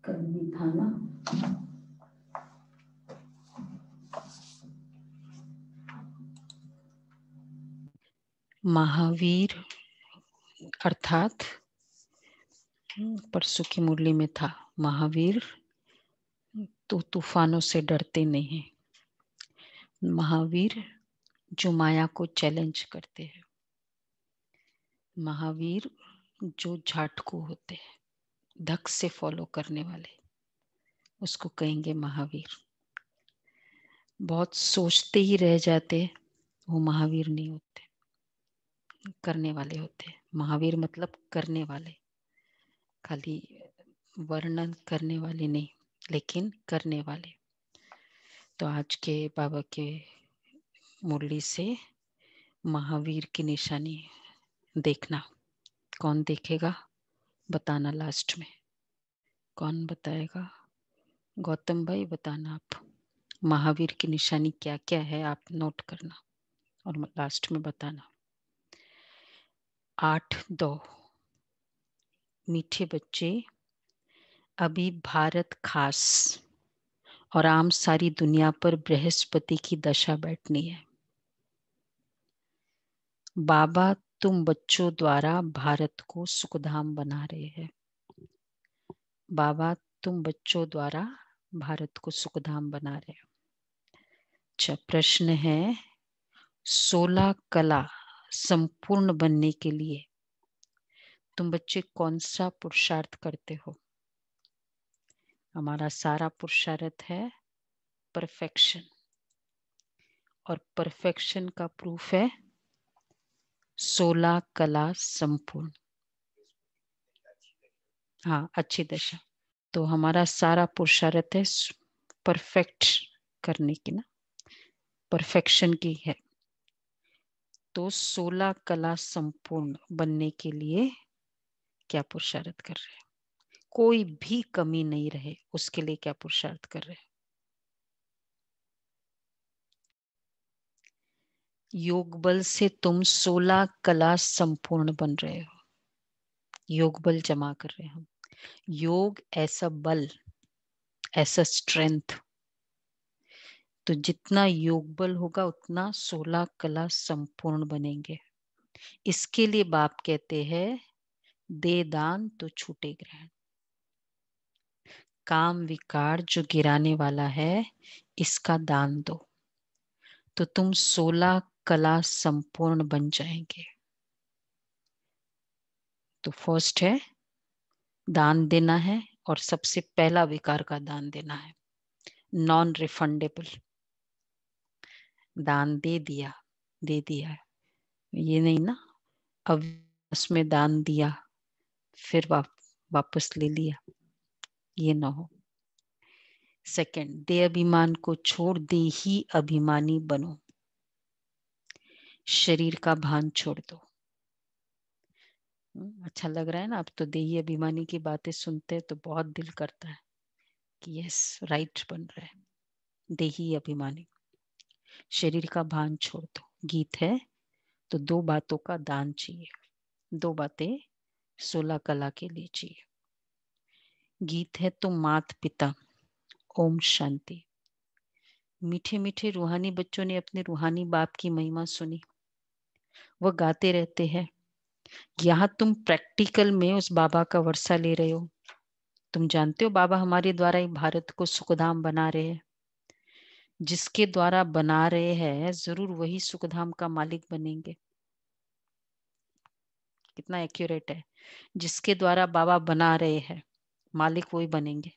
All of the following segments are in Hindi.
कल भी था ना। महावीर अर्थात परसों की मुरली में था, महावीर तो तूफानों से डरते नहीं। महावीर जो माया को चैलेंज करते हैं, महावीर जो झाटकू होते हैं, धक से फॉलो करने वाले, उसको कहेंगे महावीर। बहुत सोचते ही रह जाते, वो महावीर नहीं होते, करने वाले होते। महावीर मतलब करने वाले, खाली वर्णन करने वाले नहीं, लेकिन करने वाले। तो आज के बाबा के मुरली से महावीर की निशानी देखना। कौन देखेगा बताना, लास्ट में कौन बताएगा? गौतम भाई बताना आप, महावीर की निशानी क्या क्या है, आप नोट करना और लास्ट में बताना। 8-2 मीठे बच्चे, अभी भारत खास और आम सारी दुनिया पर बृहस्पति की दशा बैठनी है। बाबा तुम बच्चों द्वारा भारत को सुखधाम बना रहे हैं। बाबा तुम बच्चों द्वारा भारत को सुखधाम बना रहे हो। अच्छा, प्रश्न है 16 कला संपूर्ण बनने के लिए तुम बच्चे कौन सा पुरुषार्थ करते हो? हमारा सारा पुरुषार्थ है परफेक्शन, और परफेक्शन का प्रूफ है 16 कला संपूर्ण। हाँ, अच्छी दशा। तो हमारा सारा पुरुषार्थ है परफेक्ट करने की ना, परफेक्शन की है। तो 16 कला संपूर्ण बनने के लिए क्या पुरुषार्थ कर रहे हैं? कोई भी कमी नहीं रहे, उसके लिए क्या पुरुषार्थ कर रहे हैं? योग बल से तुम 16 कला संपूर्ण बन रहे हो। योग बल जमा कर रहे हैं हम। योग ऐसा बल, ऐसा स्ट्रेंथ, तो जितना योग बल होगा उतना 16 कला संपूर्ण बनेंगे। इसके लिए बाप कहते हैं दे दान तो छूटे ग्रहण। काम विकार जो गिराने वाला है, इसका दान दो, तो तुम 16 कला संपूर्ण बन जाएंगे। तो फर्स्ट है दान देना है, और सबसे पहला विकार का दान देना है, नॉन रिफंडेबल। दान दे दिया, दे दिया, ये नहीं ना अब उसमें दान दिया फिर वापस ले लिया, ये ना हो। सेकंड, दे अभिमान को छोड़ दे ही अभिमानी बनो। शरीर का भान छोड़ दो। अच्छा लग रहा है ना? अब तो देही अभिमानी की बातें सुनते हैं तो बहुत दिल करता है कि यस, राइट बन रहा है। देही अभिमानी, शरीर का भान छोड़ दो। गीत है तो 2 बातों का दान चाहिए, 2 बातें 16 कला के लिए चाहिए। गीत है तो मात पिता, ओम शांति। मीठे मीठे रूहानी बच्चों ने अपने रूहानी बाप की महिमा सुनी, वह गाते रहते हैं। यहाँ तुम प्रैक्टिकल में उस बाबा का वर्षा ले रहे हो। तुम जानते हो बाबा हमारे द्वारा ही भारत को सुखधाम बना रहे हैं। जिसके द्वारा बना रहे हैं जरूर वही सुखधाम का मालिक बनेंगे। कितना एक्यूरेट है? जिसके द्वारा बाबा बना रहे हैं मालिक वही बनेंगे।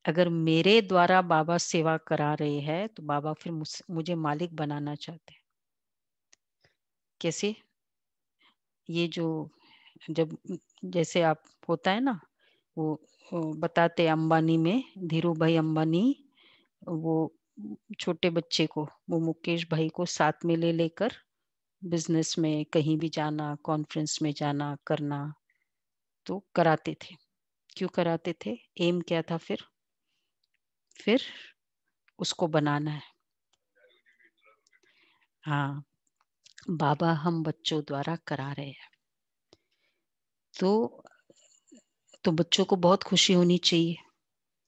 अगर मेरे द्वारा बाबा सेवा करा रहे हैं तो बाबा फिर मुझे मालिक बनाना चाहते हैं। कैसे? ये जो जब जैसे आप होता है ना, वो बताते अंबानी में, धीरू भाई अंबानी, वो छोटे बच्चे को, वो मुकेश भाई को साथ में ले लेकर बिजनेस में कहीं भी जाना, कॉन्फ्रेंस में जाना, करना, तो कराते थे। क्यों कराते थे? एम क्या था? फिर उसको बनाना है। हाँ, बाबा हम बच्चों द्वारा करा रहे हैं। तो तो बच्चों को बहुत खुशी होनी चाहिए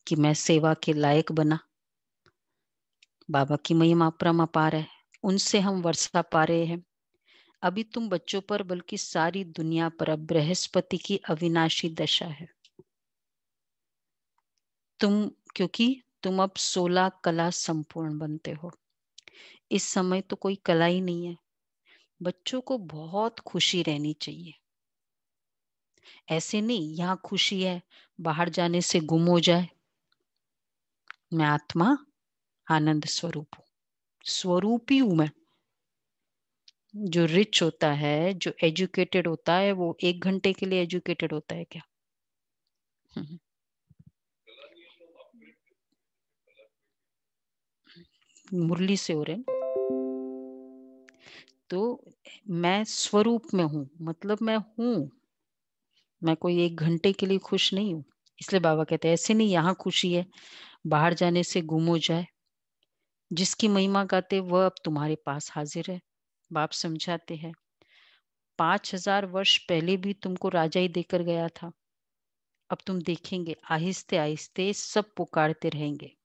कि मैं सेवा के लायक बना। बाबा की महिमा परमापार है, उनसे हम वर्षा पा रहे हैं। अभी तुम बच्चों पर बल्कि सारी दुनिया पर अब बृहस्पति की अविनाशी दशा है। क्योंकि तुम अब 16 कला संपूर्ण बनते हो। इस समय तो कोई कला ही नहीं है। बच्चों को बहुत खुशी रहनी चाहिए। ऐसे नहीं यहाँ खुशी है, बाहर जाने से गुम हो जाए। मैं आत्मा आनंद स्वरूप हूँ, स्वरूप ही हूं मैं। जो रिच होता है, जो एजुकेटेड होता है, वो 1 घंटे के लिए एजुकेटेड होता है क्या? मुरली से हो रहे हैं। तो मैं स्वरूप में हूं, मतलब मैं हूं। मैं कोई 1 घंटे के लिए खुश नहीं हूं। इसलिए बाबा कहते हैं ऐसे नहीं यहाँ खुशी है, बाहर जाने से गुम हो जाए। जिसकी महिमा गाते वह अब तुम्हारे पास हाजिर है। बाप समझाते हैं 5000 वर्ष पहले भी तुमको राजा ही देकर गया था। अब तुम देखेंगे आहिस्ते आहिस्ते सब पुकारते रहेंगे।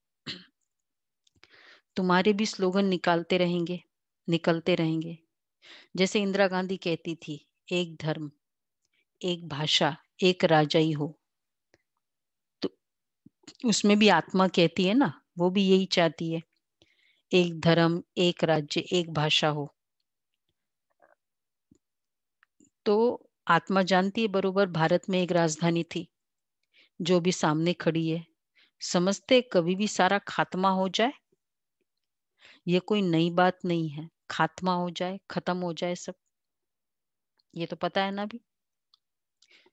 तुम्हारे भी स्लोगन निकलते रहेंगे। जैसे इंदिरा गांधी कहती थी, एक धर्म, एक भाषा, एक राजा ही हो। तो उसमें भी आत्मा कहती है ना, वो भी यही चाहती है, एक धर्म, एक राज्य, एक भाषा हो। तो आत्मा जानती है बरोबर भारत में एक राजधानी थी जो भी सामने खड़ी है। समझते कभी भी सारा खात्मा हो जाए, ये कोई नई बात नहीं है। खात्मा हो जाए, खत्म हो जाए सब, ये तो पता है ना। भी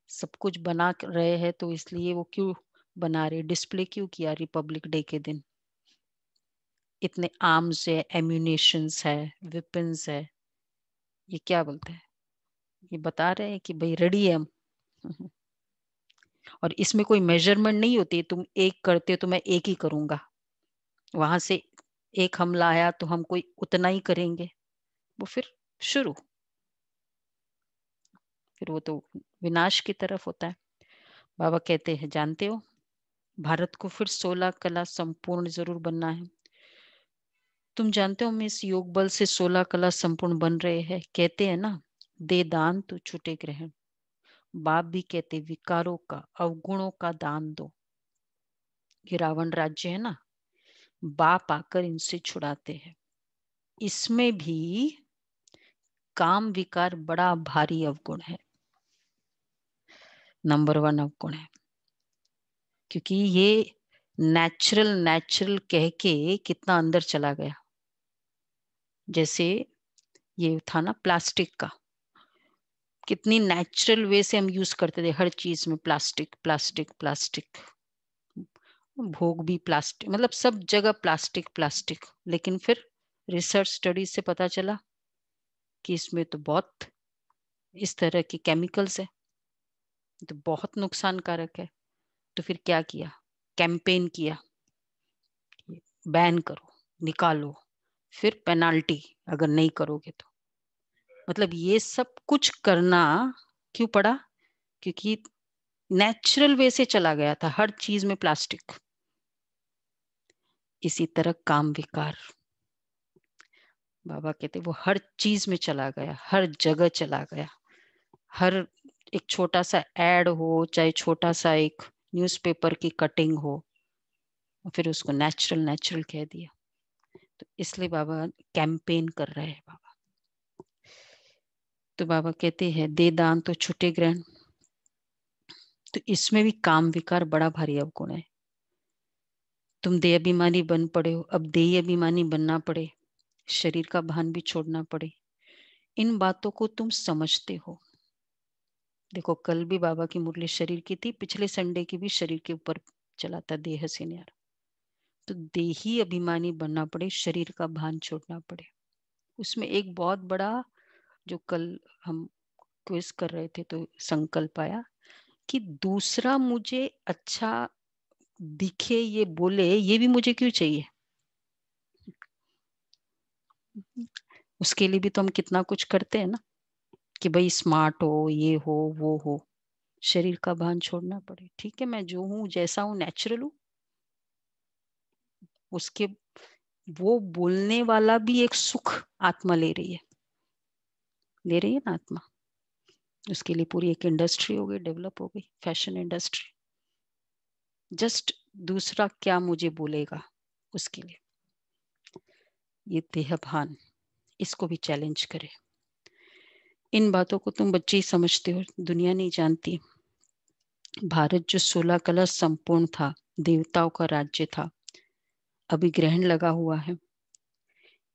सब कुछ बना रहे हैं तो इसलिए वो क्यों बना रहे, डिस्प्ले क्यों किया रिपब्लिक डे के दिन? इतने आर्म्स है, एम्यूनेशंस है, वेपन्स है, ये क्या बोलते हैं? ये बता रहे हैं कि भाई रेडी है हम। और इसमें कोई मेजरमेंट नहीं होती, तुम एक करते हो तो मैं एक ही करूंगा। वहां से एक हमला आया तो हम कोई उतना ही करेंगे। वो शुरू फिर वो तो विनाश की तरफ होता है। बाबा कहते हैं जानते हो, भारत को फिर 16 कला संपूर्ण जरूर बनना है। तुम जानते हो हम इस योग बल से 16 कला संपूर्ण बन रहे हैं। कहते हैं ना, दे दान तो छूटे ग्रहण। बाप भी कहते विकारों का, अवगुणों का दान दो। ये रावण राज्य है ना, बाप आकर इनसे छुड़ाते हैं। इसमें भी काम विकार बड़ा भारी अवगुण है, नंबर 1 अवगुण है। क्योंकि ये नेचुरल नेचुरल कह के कितना अंदर चला गया। जैसे ये था ना प्लास्टिक का, कितनी नेचुरल वे से हम यूज करते थे हर चीज में, प्लास्टिक प्लास्टिक प्लास्टिक। भोग भी प्लास्टिक, मतलब सब जगह प्लास्टिक प्लास्टिक। लेकिन फिर रिसर्च स्टडी से पता चला कि इसमें तो बहुत इस तरह के केमिकल्स है, तो बहुत नुकसानकारक है। तो फिर क्या किया, कैंपेन किया, बैन करो, निकालो, फिर पेनाल्टी अगर नहीं करोगे तो। मतलब ये सब कुछ करना क्यों पड़ा? क्योंकि नेचुरल वे से चला गया था हर चीज में प्लास्टिक। इसी तरह काम विकार, बाबा कहते वो हर चीज में चला गया, हर जगह चला गया। हर एक छोटा सा एड हो, चाहे छोटा सा एक न्यूज़पेपर की कटिंग हो, फिर उसको नेचुरल नेचुरल कह दिया। तो इसलिए बाबा कैंपेन कर रहे हैं बाबा। तो बाबा कहते हैं दे दान तो छुटे ग्रहण। तो इसमें भी काम विकार बड़ा भारी अवगुण है। तुम देह अभिमानी बन पड़े हो, अब देह अभिमानी बनना पड़े, शरीर का भान भी छोड़ना पड़े। इन बातों को तुम समझते हो। देखो कल भी बाबा की मुरली शरीर की थी, पिछले संडे की भी शरीर के ऊपर चला था, देह से न्यारा। तो देही अभिमानी बनना पड़े, शरीर का भान छोड़ना पड़े। उसमें एक बहुत बड़ा, जो कल हम क्विज कर रहे थे तो संकल्प आया कि दूसरा मुझे अच्छा दिखे, ये बोले, ये भी मुझे क्यों चाहिए? उसके लिए भी तो हम कितना कुछ करते हैं ना, कि भाई स्मार्ट हो, ये हो, वो हो। शरीर का भान छोड़ना पड़े। ठीक है, मैं जो हूँ, जैसा हूँ, नेचुरल हूँ। उसके वो बोलने वाला भी एक सुख आत्मा ले रही है ना आत्मा। उसके लिए पूरी एक इंडस्ट्री हो गई, डेवलप हो गई, फैशन इंडस्ट्री। जस्ट दूसरा क्या मुझे बोलेगा उसके लिए। ये देह भान, इसको भी चैलेंज करे। इन बातों को तुम बच्चे ही समझते हो, दुनिया नहीं जानती। भारत जो 16 कला संपूर्ण था, देवताओं का राज्य था, अभी ग्रहण लगा हुआ है।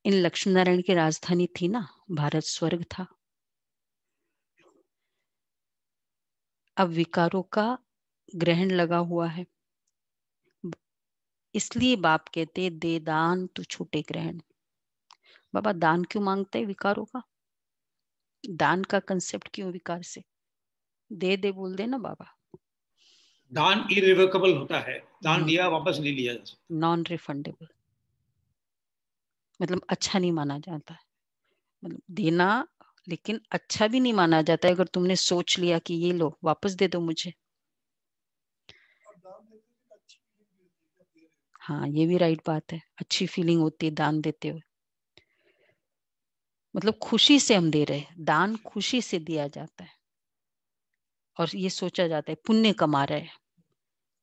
इन लक्ष्मी नारायण की राजधानी थी ना, भारत स्वर्ग था। अब विकारों का ग्रहण लगा हुआ है, इसलिए बाप कहते दे दान तो छूटे ग्रहण। बाबा दान क्यों मांगते हैं विकारों का? दान का कंसेप्ट क्यों विकार से? दे बोल दे ना बाबा। दान इरिवोकेबल होता है, दान दिया वापस नहीं लिया जा सकता। नॉन रिफंडेबल, मतलब अच्छा नहीं माना जाता है। मतलब देना, लेकिन अच्छा भी नहीं माना जाता है अगर तुमने सोच लिया कि ये लो वापस दे दो मुझे। हाँ, ये भी राइट बात है, अच्छी फीलिंग होती है दान देते हुए। मतलब खुशी से हम दे रहे हैं, दान खुशी से दिया जाता है और ये सोचा जाता है पुण्य कमा रहे हैं।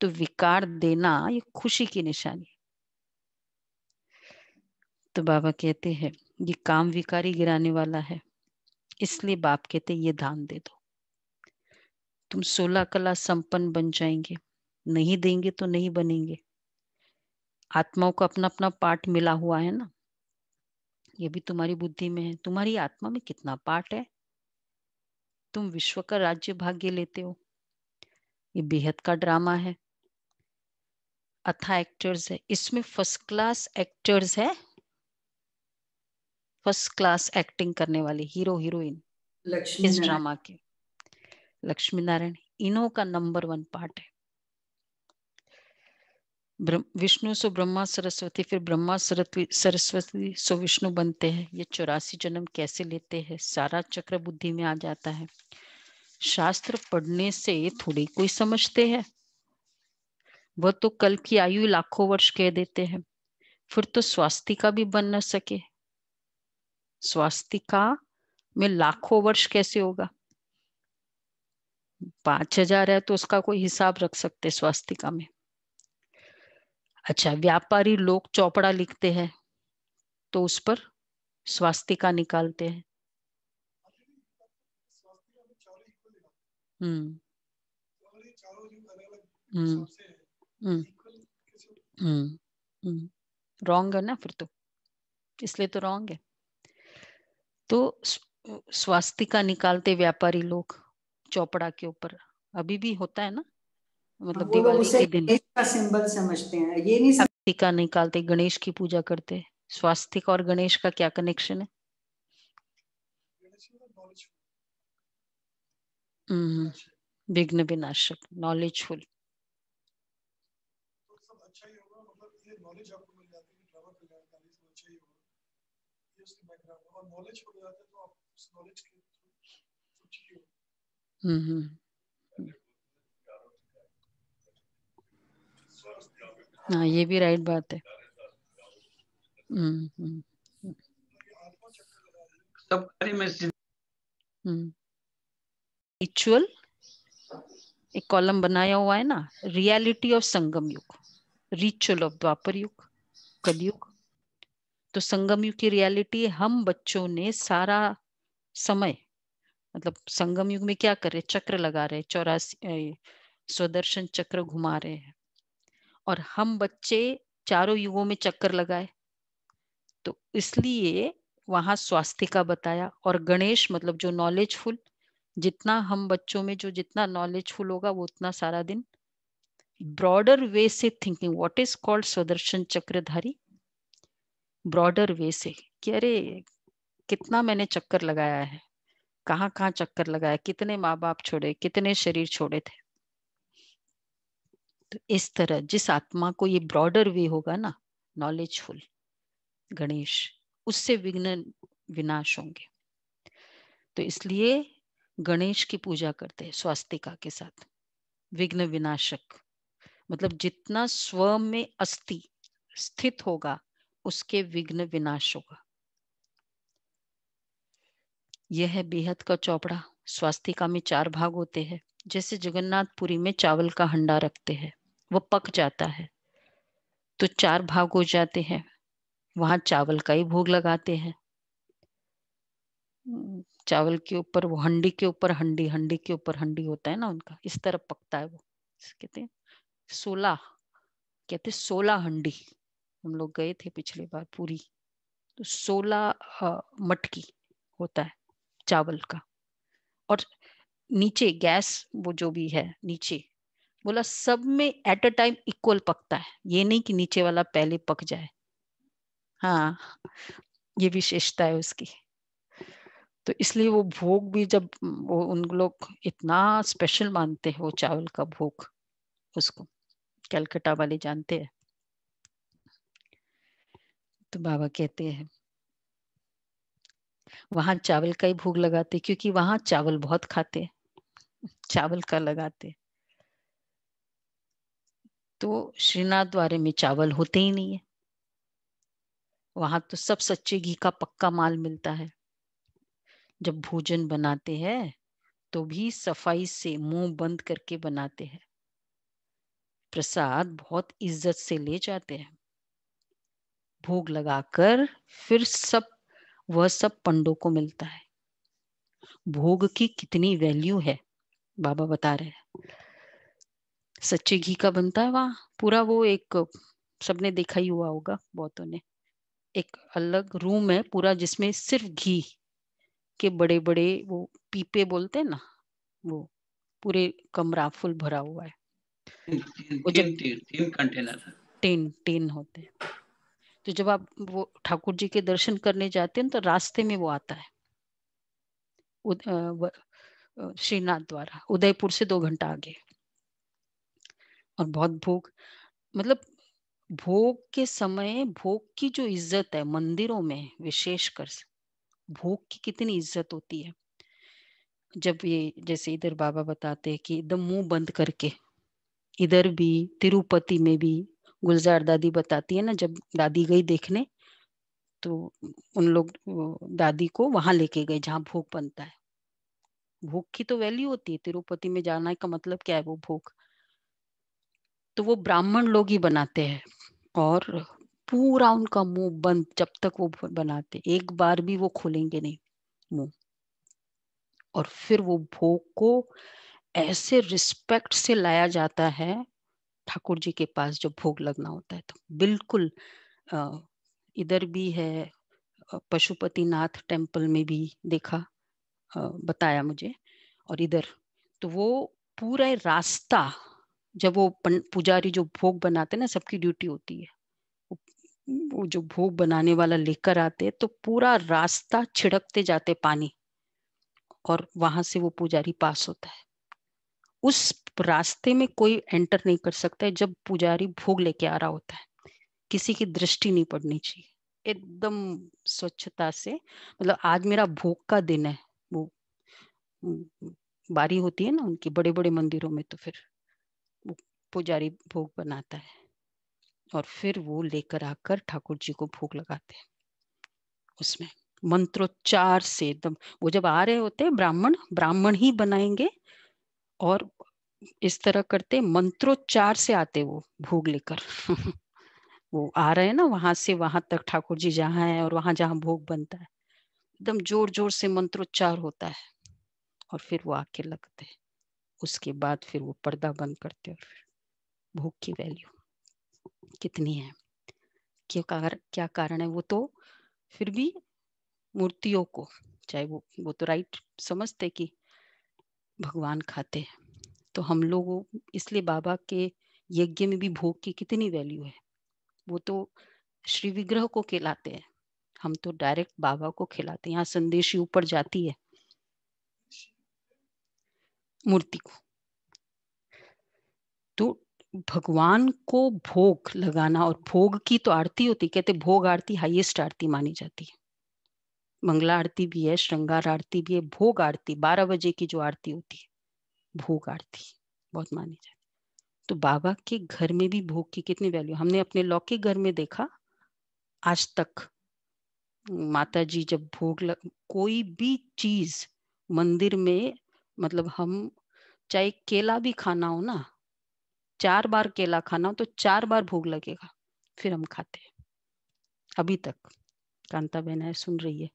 तो विकार देना ये खुशी की निशानी। तो बाबा कहते हैं ये काम विकारी गिराने वाला है, इसलिए बाप कहते ये दान दे दो, तुम 16 कला संपन्न बन जाएंगे। नहीं देंगे तो नहीं बनेंगे। आत्माओं को अपना अपना पार्ट मिला हुआ है ना, ये भी तुम्हारी बुद्धि में है। तुम्हारी आत्मा में कितना पार्ट है? तुम विश्व का राज्य भाग्य लेते हो, ये बेहद का ड्रामा है। अच्छा एक्टर्स है इसमें, फर्स्ट क्लास एक्टर्स है, फर्स्ट क्लास एक्टिंग करने वाले हीरो हीरोइन इस ड्रामा के। लक्ष्मी नारायण इन्हों का नंबर 1 पार्ट है। विष्णु सो ब्रह्मा सरस्वती, फिर ब्रह्मा सरस्वती सो विष्णु बनते हैं। ये 84 जन्म कैसे लेते हैं, सारा चक्र बुद्धि में आ जाता है। शास्त्र पढ़ने से थोड़ी कोई समझते हैं, वह तो कल की आयु लाखों वर्ष कह देते हैं। फिर तो स्वास्तिका भी बन न सके। स्वास्तिका में लाखों वर्ष कैसे होगा? 5000 है तो उसका कोई हिसाब रख सकते स्वास्तिका में। अच्छा, व्यापारी लोग चौपड़ा लिखते हैं तो उस पर स्वास्तिका निकालते हैं। हम्म हम्म हम्म हम्म रॉन्ग है ना फिर तो, इसलिए तो रॉन्ग है। तो स्वास्तिका निकालते व्यापारी लोग चौपड़ा के ऊपर, अभी भी होता है ना, मतलब दिवाली के दिन का सिंबल समझते हैं, ये नहीं स्वास्तिका निकालते, गणेश की पूजा करते। स्वास्तिका और गणेश का क्या कनेक्शन है? विघ्न विनाशक, नॉलेजफुल। हाँ, ये भी राइट बात है। सब कार्य में रिचुअल एक कॉलम बनाया हुआ है ना, रियलिटी ऑफ संगम युग, रिचुअल ऑफ द्वापर युग, कलयुग। तो संगम युग की रियलिटी हम बच्चों ने सारा समय, मतलब संगम युग में क्या कर रहे, चक्र लगा रहे, 84 स्वदर्शन चक्र घुमा रहे हैं। और हम बच्चे चारों युगों में चक्कर लगाए, तो इसलिए वहां स्वास्तिका बताया। और गणेश मतलब जो नॉलेजफुल, जितना हम बच्चों में जो जितना नॉलेजफुल होगा वो उतना सारा दिन ब्रॉडर वे से thinking, what is called Swadarshan Chakradhari, broader way से कि अरे कितना मैंने चक्कर लगाया है, कहाँ कहाँ चक्कर लगाया, कितने माँ बाप छोड़े, कितने शरीर छोड़े थे। तो इस तरह जिस आत्मा को ये ब्रॉडर वे होगा ना, नॉलेजफुल गणेश, उससे विघ्न विनाश होंगे। तो इसलिए गणेश की पूजा करते हैं स्वास्तिका के साथ, विघ्न विनाशक, मतलब जितना स्व में अस्थि स्थित होगा उसके विघ्न विनाश होगा। यह है बेहद का चौपड़ा। स्वास्तिका में 4 भाग होते हैं। जैसे जगन्नाथपुरी में चावल का हंडा रखते हैं, वो पक जाता है तो 4 भाग हो जाते हैं, वहां चावल का ही भोग लगाते हैं। चावल के ऊपर वो हंडी के ऊपर हंडी, हंडी के ऊपर हंडी होता है ना उनका, इस तरह पकता है वो। कहते हैं 16, कहते 16 हंडी। हम लोग गए थे पिछली बार पूरी, तो 16 मटकी होता है चावल का। और नीचे गैस वो जो भी है नीचे, बोला सब में एट अ टाइम इक्वल पकता है, ये नहीं कि नीचे वाला पहले पक जाए। हाँ, ये विशेषता है उसकी। तो इसलिए वो भोग भी जब वो उन लोग इतना स्पेशल मानते हैं वो चावल का भोग, उसको कलकत्ता वाले जानते हैं। तो बाबा कहते हैं वहां चावल का ही भोग लगाते, क्योंकि वहां चावल बहुत खाते, चावल का लगाते। तो श्रीनाथ द्वारे में चावल होते ही नहीं है, वहां तो सब सच्चे घी का पक्का माल मिलता है। जब भोजन बनाते हैं तो भी सफाई से मुंह बंद करके बनाते हैं। प्रसाद बहुत इज्जत से ले जाते हैं, भोग लगाकर फिर वह सब पंडों को मिलता है। भोग की कितनी वैल्यू है बाबा बता रहे हैं। सच्चे घी का बनता है वहां पूरा, वो एक सबने देखा ही हुआ होगा बहुतों ने, एक अलग रूम है पूरा जिसमें सिर्फ घी के बड़े बड़े वो पीपे बोलते हैं ना, वो पूरे कमरा फुल भरा हुआ है। वो जब तीन कंटेनर टेन होते हैं, तो जब आप वो ठाकुर जी के दर्शन करने जाते हैं तो रास्ते में वो आता है श्रीनाथ द्वारा, उदयपुर से 2 घंटा आगे। और बहुत भोग, मतलब भोग के समय भोग की जो इज्जत है मंदिरों में विशेषकर, भोग की कितनी इज्जत होती है। जब ये जैसे इधर बाबा बताते हैं कि एकदम मुंह बंद करके, इधर भी तिरुपति में भी गुलजार दादी बताती है ना, जब दादी गई देखने तो उन लोग दादी को वहां लेके गए जहाँ भोग बनता है। भोग की तो वैल्यू होती है, तिरुपति में जाना का मतलब क्या है, वो भोग तो वो ब्राह्मण लोग ही बनाते हैं। और पूरा उनका मुंह बंद जब तक वो बनाते, एक बार भी वो खोलेंगे नहीं मुंह। और फिर वो भोग को ऐसे रिस्पेक्ट से लाया जाता है ठाकुर जी के पास जब भोग लगना होता है तो। बिल्कुल इधर भी है, पशुपतिनाथ टेम्पल में भी देखा, बताया मुझे। और इधर तो वो पूरा रास्ता, जब वो पुजारी जो भोग बनाते हैं ना, सबकी ड्यूटी होती है वो जो भोग बनाने वाला लेकर आते तो पूरा रास्ता छिड़कते जाते पानी, और वहां से वो पुजारी पास होता है। उस रास्ते में कोई एंटर नहीं कर सकता है जब पुजारी भोग लेके आ रहा होता है, किसी की दृष्टि नहीं पड़नी चाहिए, एकदम स्वच्छता से। मतलब आज मेरा भोग का दिन है, वो बारी होती है ना उनकी बड़े बड़े मंदिरों में, तो फिर वो पुजारी भोग बनाता है और फिर वो लेकर आकर ठाकुर जी को भोग लगाते हैं। उसमें मंत्रोच्चार से एकदम, वो जब आ रहे होते हैं ब्राह्मण ही बनाएंगे, और इस तरह करते मंत्रोच्चार से आते वो भोग लेकर वो आ रहे हैं ना वहां से वहां तक, ठाकुर जी जहाँ है और वहां जहाँ भोग बनता है, एकदम जोर जोर से मंत्रोच्चार होता है और फिर वो आके लगते हैं। उसके बाद फिर वो पर्दा बंद करते हैं। और फिर भोग की वैल्यू कितनी है, क्या कारण है, वो तो फिर भी मूर्तियों को, चाहे वो तो राइट समझते कि भगवान खाते हैं, तो हम लोग इसलिए बाबा के यज्ञ में भी भोग की कितनी वैल्यू है। वो तो श्री विग्रह को खिलाते हैं, हम तो डायरेक्ट बाबा को खिलाते हैं। यहाँ संदेशी ऊपर जाती है मूर्ति को, तो भगवान को भोग लगाना, और भोग की तो आरती होती, कहते भोग आरती हाईएस्ट आरती मानी जाती है। मंगला आरती भी है, श्रृंगार आरती भी है, भोग आरती 12 बजे की जो आरती होती है, भोग आरती बहुत मानी जाती। तो बाबा के घर में भी भोग की कितनी वैल्यू, हमने अपने लौकिक घर में देखा। आज तक माता जी जब कोई भी चीज मंदिर में, मतलब हम चाहे केला भी खाना हो ना, 4 बार केला खाना हो तो 4 बार भोग लगेगा, फिर हम खाते हैं अभी तक। कांता बहन है, सुन रही है।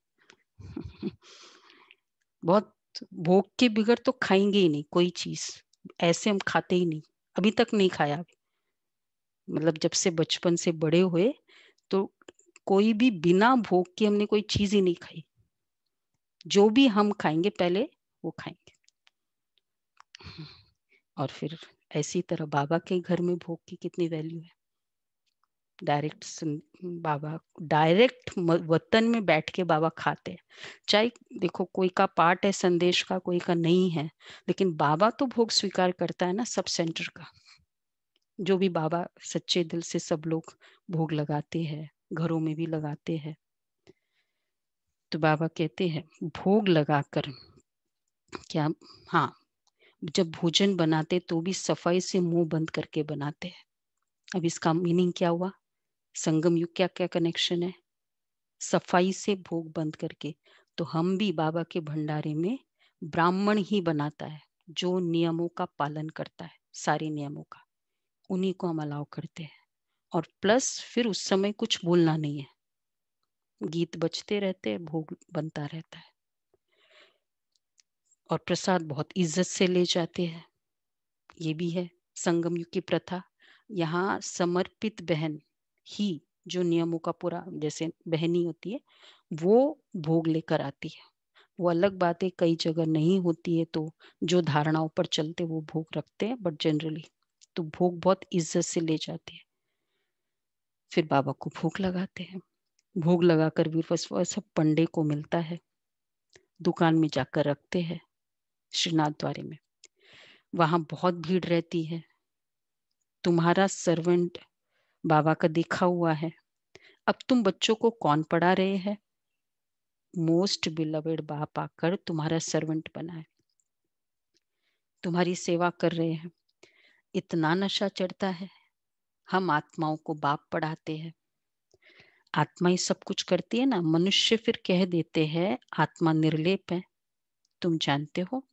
बहुत भोग के बिगड़ तो खाएंगे ही नहीं कोई चीज, ऐसे हम खाते ही नहीं, अभी तक नहीं खाया। मतलब जब से बचपन से बड़े हुए तो कोई भी बिना भोग के हमने कोई चीज ही नहीं खाई। जो भी हम खाएंगे पहले वो खाएंगे। और फिर ऐसी तरह बाबा के घर में भोग की कितनी वैल्यू है। बाबा डायरेक्ट वतन में बैठ के बाबा खाते हैं। चाहे देखो कोई का पार्ट है संदेश का, कोई का नहीं है, लेकिन बाबा तो भोग स्वीकार करता है ना सब सेंटर का। जो भी बाबा सच्चे दिल से सब लोग भोग लगाते हैं, घरों में भी लगाते हैं। तो बाबा कहते हैं भोग लगाकर क्या, हाँ, जब भोजन बनाते तो भी सफाई से मुंह बंद करके बनाते हैं। अब इसका मीनिंग क्या हुआ, संगम युग क्या क्या कनेक्शन है, सफाई से भोग बंद करके। तो हम भी बाबा के भंडारे में ब्राह्मण ही बनाता है जो नियमों का पालन करता है, सारे नियमों का, उन्हीं को हम अलाउ करते हैं। और प्लस फिर उस समय कुछ बोलना नहीं है, गीत बजते रहते हैं, भोग बनता रहता है। और प्रसाद बहुत इज्जत से ले जाते हैं, ये भी है संगम युग की प्रथा। यहाँ समर्पित बहन ही जो नियमों का पूरा, जैसे बहनी होती है वो भोग लेकर आती है। वो अलग बात है कई जगह नहीं होती है तो जो धारणाओं पर चलते वो भोग रखते हैं, बट जनरली तो भोग बहुत इज्जत से ले जाते हैं। फिर बाबा को भोग लगाते हैं। भोग लगाकर भी सब पंडे को मिलता है, दुकान में जाकर रखते हैं श्रीनाथ द्वारे में। वहां बहुत भीड़ रहती है। तुम्हारा सर्वेंट बाबा का देखा हुआ है। अब तुम बच्चों को कौन पढ़ा रहे हैं, मोस्ट बिलवेड बाप आकर तुम्हारा सर्वेंट बना है, तुम्हारी सेवा कर रहे हैं। इतना नशा चढ़ता है। हम आत्माओं को बाप पढ़ाते हैं, आत्मा ही सब कुछ करती है ना। मनुष्य फिर कह देते हैं आत्मा निर्लेप है। तुम जानते हो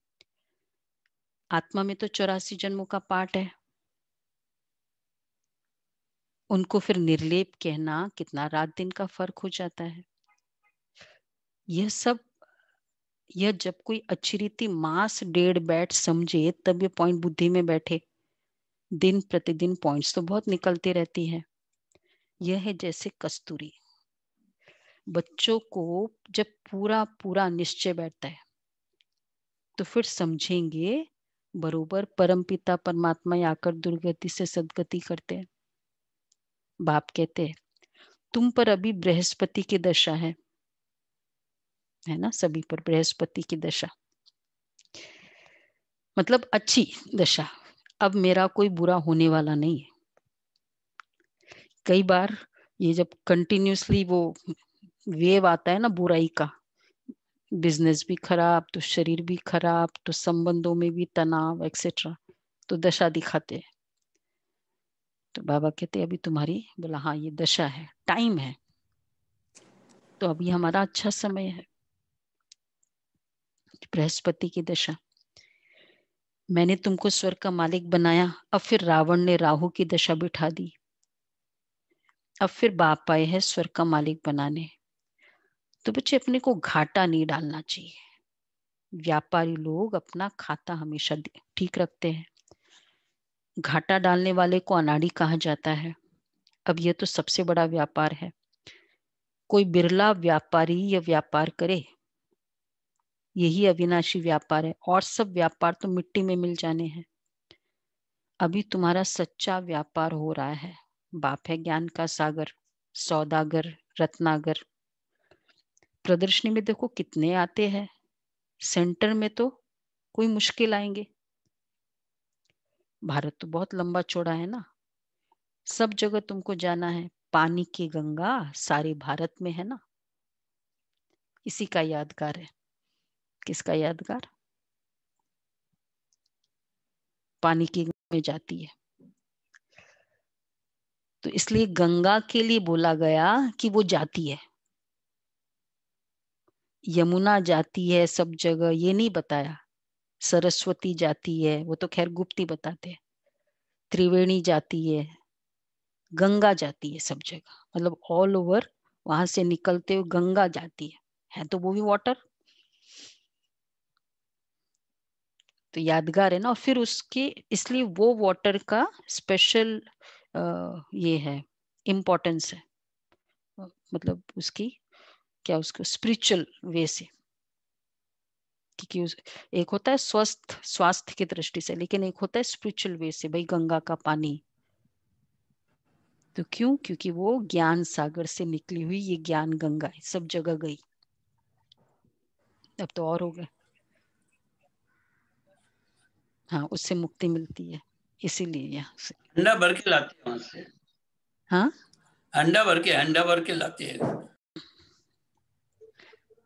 आत्मा में तो 84 जन्मों का पाठ है, उनको फिर निर्लेप कहना कितना रात दिन का फर्क हो जाता है। यह जब कोई अच्छी रीति मास डेढ़ बैठ समझे तब ये पॉइंट बुद्धि में बैठे। दिन प्रतिदिन पॉइंट्स तो बहुत निकलती रहती है। यह है जैसे कस्तूरी। बच्चों को जब पूरा पूरा निश्चय बैठता है तो फिर समझेंगे बरोबर परमपिता परमात्मा आकर दुर्गति से सदगति करते हैं। बाप कहते हैं तुम पर अभी बृहस्पति की दशा है ना, सभी पर बृहस्पति की दशा, मतलब अच्छी दशा। अब मेरा कोई बुरा होने वाला नहीं है। कई बार ये जब कंटिन्यूसली वो वेव आता है ना बुराई का, बिजनेस भी खराब तो शरीर भी खराब तो संबंधों में भी तनाव एक्सेट्रा, तो दशा दिखाते हैं। तो बाबा कहते हैं अभी तुम्हारी, बोला हाँ ये दशा है, टाइम है, तो अभी हमारा अच्छा समय है। बृहस्पति की दशा, मैंने तुमको स्वर्ग का मालिक बनाया, अब फिर रावण ने राहु की दशा बिठा दी। अब फिर बाप आए हैं स्वर्ग का मालिक बनाने। तो बच्चे अपने को घाटा नहीं डालना चाहिए। व्यापारी लोग अपना खाता हमेशा ठीक रखते हैं। घाटा डालने वाले को अनाड़ी कहा जाता है। अब यह तो सबसे बड़ा व्यापार है। कोई बिरला व्यापारी यह व्यापार करे, यही अविनाशी व्यापार है, और सब व्यापार तो मिट्टी में मिल जाने हैं। अभी तुम्हारा सच्चा व्यापार हो रहा है। बाप है ज्ञान का सागर, सौदागर, रत्नागर। प्रदर्शनी में देखो कितने आते हैं, सेंटर में तो कोई मुश्किल आएंगे। भारत तो बहुत लंबा चौड़ा है ना, सब जगह तुमको जाना है। पानी की गंगा सारे भारत में है ना। इसी का यादगार है। किसका यादगार? पानी की में जाती है। तो इसलिए गंगा के लिए बोला गया कि वो जाती है। यमुना जाती है सब जगह ये नहीं बताया। सरस्वती जाती है, वो तो खैर गुप्त ही बताते हैं। त्रिवेणी जाती है, गंगा जाती है सब जगह, मतलब ऑल ओवर वहां से निकलते हुए गंगा जाती है तो वो भी वाटर। तो यादगार है ना। और फिर उसके इसलिए वो वाटर का स्पेशल ये है, इम्पोर्टेंस है, मतलब उसकी क्या, उसको स्पिरिचुअल वे से। क्योंकि एक होता है स्वस्थ स्वास्थ्य की दृष्टि से, लेकिन एक होता है स्पिरिचुअल वे से, भाई गंगा का पानी। तो क्यों? क्योंकि वो ज्ञान सागर से निकली हुई ये ज्ञान गंगा है, सब जगह गई। अब तो और हो गए। हाँ, उससे मुक्ति मिलती है, इसीलिए यहाँ से अंडा भर के लाते हैं वहां से। हाँ, अंडा भर के लाते हैं।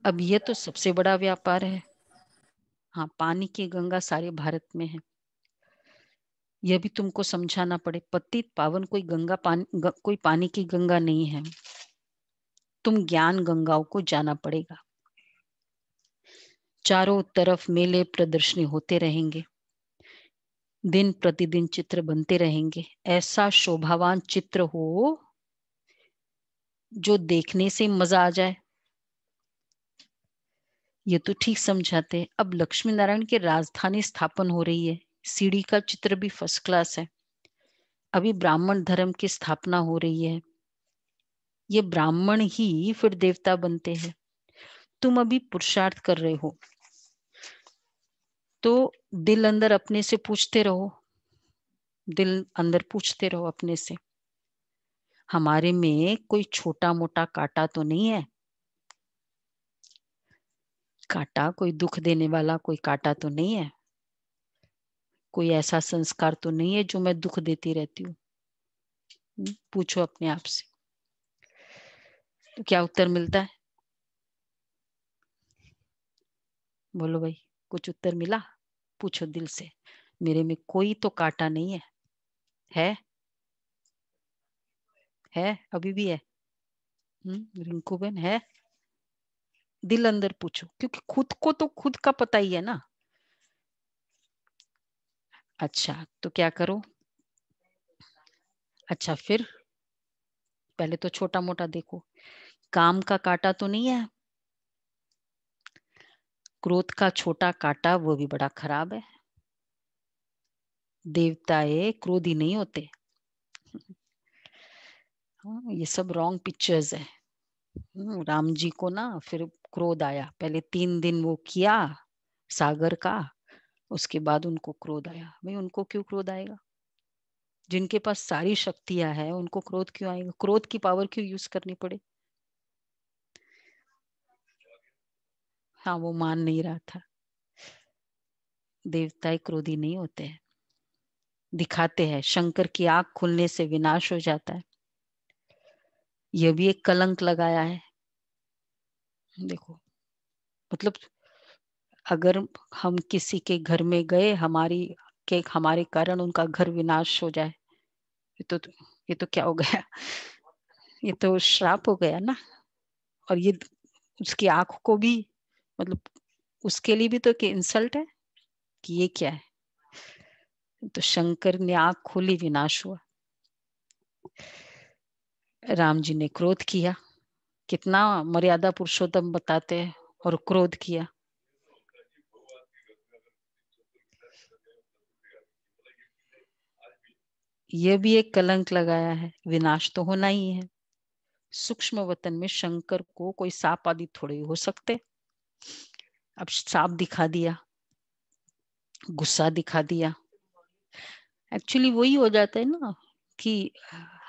अब ये तो सबसे बड़ा व्यापार है। हाँ, पानी की गंगा सारे भारत में है। यह भी तुमको समझाना पड़े, पतित पावन कोई गंगा कोई पानी की गंगा नहीं है। तुम ज्ञान गंगाओं को जाना पड़ेगा। चारों तरफ मेले प्रदर्शनी होते रहेंगे, दिन प्रतिदिन चित्र बनते रहेंगे। ऐसा शोभावान चित्र हो जो देखने से मजा आ जाए। ये तो ठीक समझाते हैं। अब लक्ष्मी नारायण की राजधानी स्थापन हो रही है, सीढ़ी का चित्र भी फर्स्ट क्लास है। अभी ब्राह्मण धर्म की स्थापना हो रही है, ये ब्राह्मण ही फिर देवता बनते हैं। तुम अभी पुरुषार्थ कर रहे हो, तो दिल अंदर अपने से पूछते रहो, दिल अंदर पूछते रहो अपने से, हमारे में कोई छोटा मोटा कांटा तो नहीं है? कांटा कोई दुख देने वाला कोई कांटा तो नहीं है? कोई ऐसा संस्कार तो नहीं है जो मैं दुख देती रहती हूँ? पूछो अपने आप से, तो क्या उत्तर मिलता है? बोलो भाई, कुछ उत्तर मिला? पूछो दिल से, मेरे में कोई तो कांटा नहीं है? है अभी भी है? रिंकू बहन है? दिल अंदर पूछो, क्योंकि खुद को तो खुद का पता ही है ना। अच्छा, तो क्या करो? अच्छा, फिर पहले तो छोटा मोटा देखो। काम का कांटा तो नहीं है? क्रोध का छोटा कांटा वो भी बड़ा खराब है। देवताएं क्रोधी नहीं होते। हाँ, ये सब रॉन्ग पिक्चर्स है। राम जी को ना फिर क्रोध आया, पहले 3 दिन वो किया सागर का, उसके बाद उनको क्रोध आया। भाई उनको क्यों क्रोध आएगा? जिनके पास सारी शक्तियां हैं उनको क्रोध क्यों आएगा? क्रोध की पावर क्यों यूज करनी पड़े? हाँ, वो मान नहीं रहा था। देवताएं क्रोधी नहीं होते हैं, दिखाते हैं। शंकर की आंख खुलने से विनाश हो जाता है, यह भी एक कलंक लगाया है। देखो, मतलब अगर हम किसी के घर में गए, हमारे कारण उनका घर विनाश हो जाए, ये तो क्या हो गया? ये तो श्राप हो गया ना। और ये उसकी आंख को भी, मतलब उसके लिए भी तो इंसल्ट है कि ये क्या है। तो शंकर ने आंख खोली, विनाश हुआ। राम जी ने क्रोध किया, कितना मर्यादा पुरुषोत्तम बताते हैं, और क्रोध किया। यह भी एक कलंक लगाया है, विनाश तो होना ही है। सूक्ष्म वतन में शंकर को कोई सांप आदि थोड़े हो सकते। अब सांप दिखा दिया, गुस्सा दिखा दिया। एक्चुअली वही हो जाता है ना कि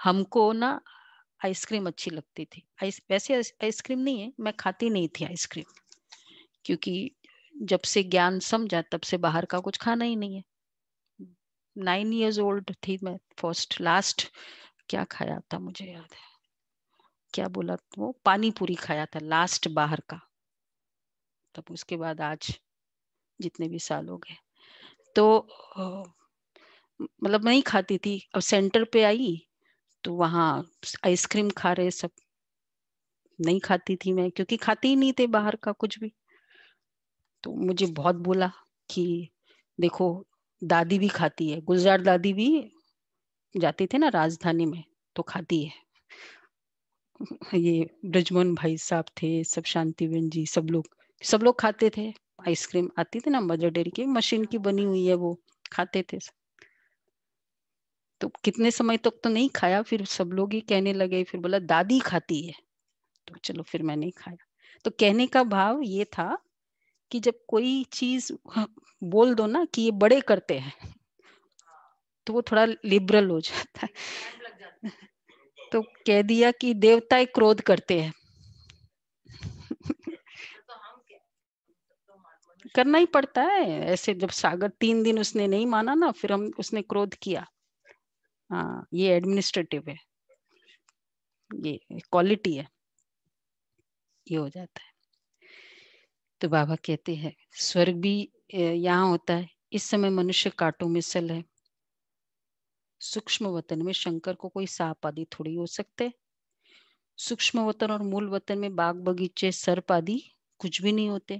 हमको ना आइसक्रीम अच्छी लगती थी। वैसे आइसक्रीम नहीं है, मैं खाती नहीं थी आइसक्रीम, क्योंकि जब से ज्ञान समझा तब से बाहर का कुछ खाना ही नहीं है। 9 years old थी मैं। लास्ट क्या खाया था मुझे याद है, क्या बोला वो, पानी पूरी खाया था लास्ट बाहर का। तब उसके बाद आज जितने भी साल हो गए, तो मतलब नहीं खाती थी। अब सेंटर पे आई तो वहाँ आइसक्रीम खा रहे सब, नहीं खाती थी मैं, क्योंकि खाती ही नहीं थे बाहर का कुछ भी। तो मुझे बहुत बोला कि देखो दादी भी खाती है, गुलजार दादी भी जाती थे ना राजधानी में तो खाती है। ये ब्रजमोहन भाई साहब थे, सब शांतिवन जी, सब लोग खाते थे। आइसक्रीम आती थी ना मदर डेयरी की, मशीन की बनी हुई है, वो खाते थे। तो कितने समय तक तो नहीं खाया, फिर सब लोग ही कहने लगे, फिर बोला दादी खाती है, तो चलो फिर मैं नहीं खाया। तो कहने का भाव ये था कि जब कोई चीज बोल दो ना कि ये बड़े करते हैं तो वो थोड़ा लिबरल हो जाता है। तो कह दिया कि देवता क्रोध करते हैं। करना ही पड़ता है ऐसे। जब सागर 3 दिन उसने नहीं माना ना, फिर उसने क्रोध किया। हाँ, ये एडमिनिस्ट्रेटिव है, ये क्वालिटी है, ये हो जाता है। तो बाबा कहते हैं स्वर्ग भी यहाँ होता है। इस समय मनुष्य कांटों में सल है। सूक्ष्म वतन में शंकर को कोई सांप आदि थोड़ी हो सकते। सूक्ष्म वतन और मूल वतन में बाग बगीचे सर्प आदि कुछ भी नहीं होते।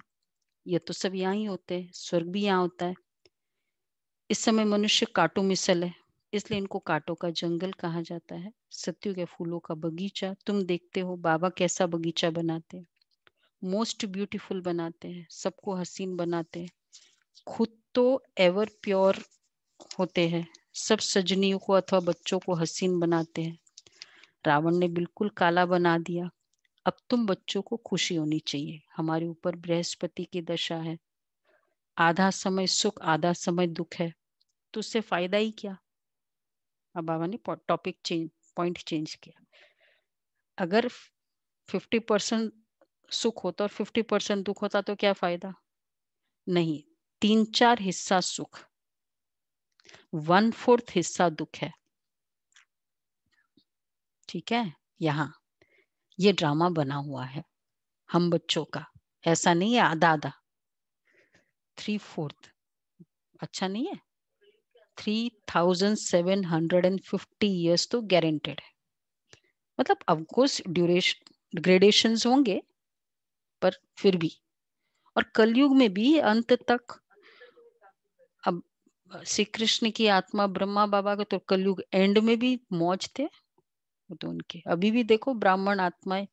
ये तो सब यहाँ ही होते हैं। स्वर्ग भी यहाँ होता है। इस समय मनुष्य कांटों में सल है, इसलिए इनको कांटों का जंगल कहा जाता है। सत्युग के फूलों का बगीचा तुम देखते हो। बाबा कैसा बगीचा बनाते हैं, मोस्ट ब्यूटीफुल बनाते हैं, सबको हसीन बनाते हैं, खुद तो एवर प्योर होते हैं, सब सजनियों को अथवा बच्चों को हसीन बनाते हैं। रावण ने बिल्कुल काला बना दिया। अब तुम बच्चों को खुशी होनी चाहिए। हमारे ऊपर बृहस्पति की दशा है, आधा समय सुख आधा समय दुख है, तो उससे फायदा ही क्या। अब बाबा ने पॉइंट चेंज किया। अगर 50% सुख होता और 50% दुख होता तो क्या फायदा। नहीं, 3/4 हिस्सा सुख, 1/4 हिस्सा दुख है। ठीक है, यहाँ ये ड्रामा बना हुआ है हम बच्चों का, ऐसा नहीं है आधा आधा। 3/4 अच्छा नहीं है। 3750 ईयर्स तो गारंटेड है। मतलब ऑफकोर्स ड्यूरेशन ग्रेडेशंस होंगे, पर फिर भी। और कलयुग में भी अंत तक। अब श्री कृष्ण की आत्मा ब्रह्मा बाबा का तो कलयुग एंड में भी मौज थे। वो तो उनके अभी भी देखो ब्राह्मण आत्माएं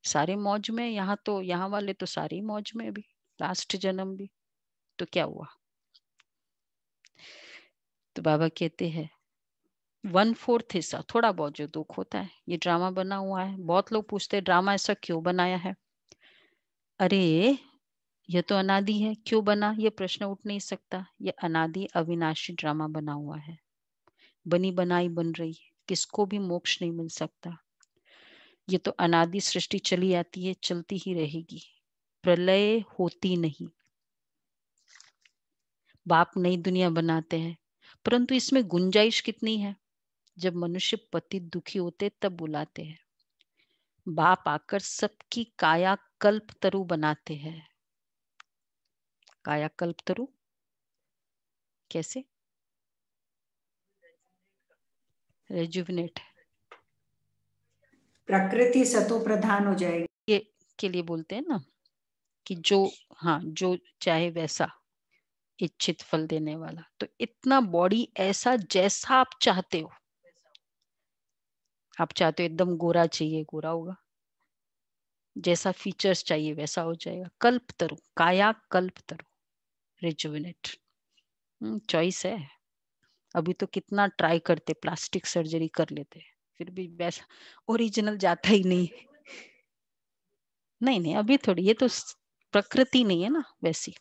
सारे मौज में। यहाँ तो यहाँ वाले तो सारी मौज में अभी, लास्ट जन्म भी। तो क्या हुआ। तो बाबा कहते हैं 1/4 हिस्सा थोड़ा बहुत जो दुख होता है, ये ड्रामा बना हुआ है। बहुत लोग पूछते हैं ड्रामा ऐसा क्यों बनाया है। अरे ये तो अनादि है, क्यों बना, ये प्रश्न उठ नहीं सकता। ये अनादि अविनाशी ड्रामा बना हुआ है, बनी बनाई बन रही है, किसको भी मोक्ष नहीं मिल सकता। ये तो अनादि सृष्टि चली आती है, चलती ही रहेगी, प्रलय होती नहीं। बाप नई दुनिया बनाते हैं, परंतु इसमें गुंजाइश कितनी है। जब मनुष्य पतित दुखी होते तब बुलाते हैं। बाप आकर सबकी काया कल्प तरु बनाते हैं। काया कल्प तरु कैसे, रेजुविनेट, प्रकृति सतो प्रधान हो जाएगी। ये के लिए बोलते हैं ना कि जो, हाँ जो चाहे वैसा इच्छित फल देने वाला। तो इतना बॉडी ऐसा जैसा आप चाहते हो, आप चाहते हो एकदम गोरा चाहिए गोरा होगा, जैसा फीचर्स चाहिए वैसा हो जाएगा। कल्प तरु, काया कल्प तरु, रिजुविनेट चॉइस है। अभी तो कितना ट्राई करते, प्लास्टिक सर्जरी कर लेते, फिर भी वैसा ओरिजिनल जाता ही नहीं। नहीं नहीं अभी थोड़ी, ये तो प्रकृति नहीं है ना वैसी।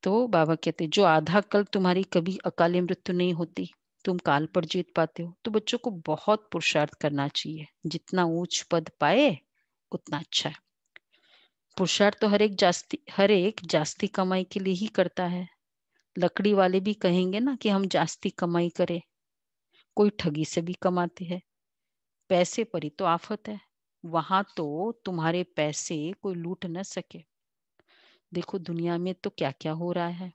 तो बाबा कहते जो आधा कल्प तुम्हारी कभी अकाली मृत्यु नहीं होती, तुम काल पर जीत पाते हो। तो बच्चों को बहुत पुरुषार्थ करना चाहिए, जितना ऊंच पद पाए उतना अच्छा है। पुरुषार्थ तो हर एक जास्ती कमाई के लिए ही करता है। लकड़ी वाले भी कहेंगे ना कि हम जास्ती कमाई करें, कोई ठगी से भी कमाते हैं। पैसे पर ही तो आफत है, वहां तो तुम्हारे पैसे कोई लूट न सके। देखो दुनिया में तो क्या क्या हो रहा है,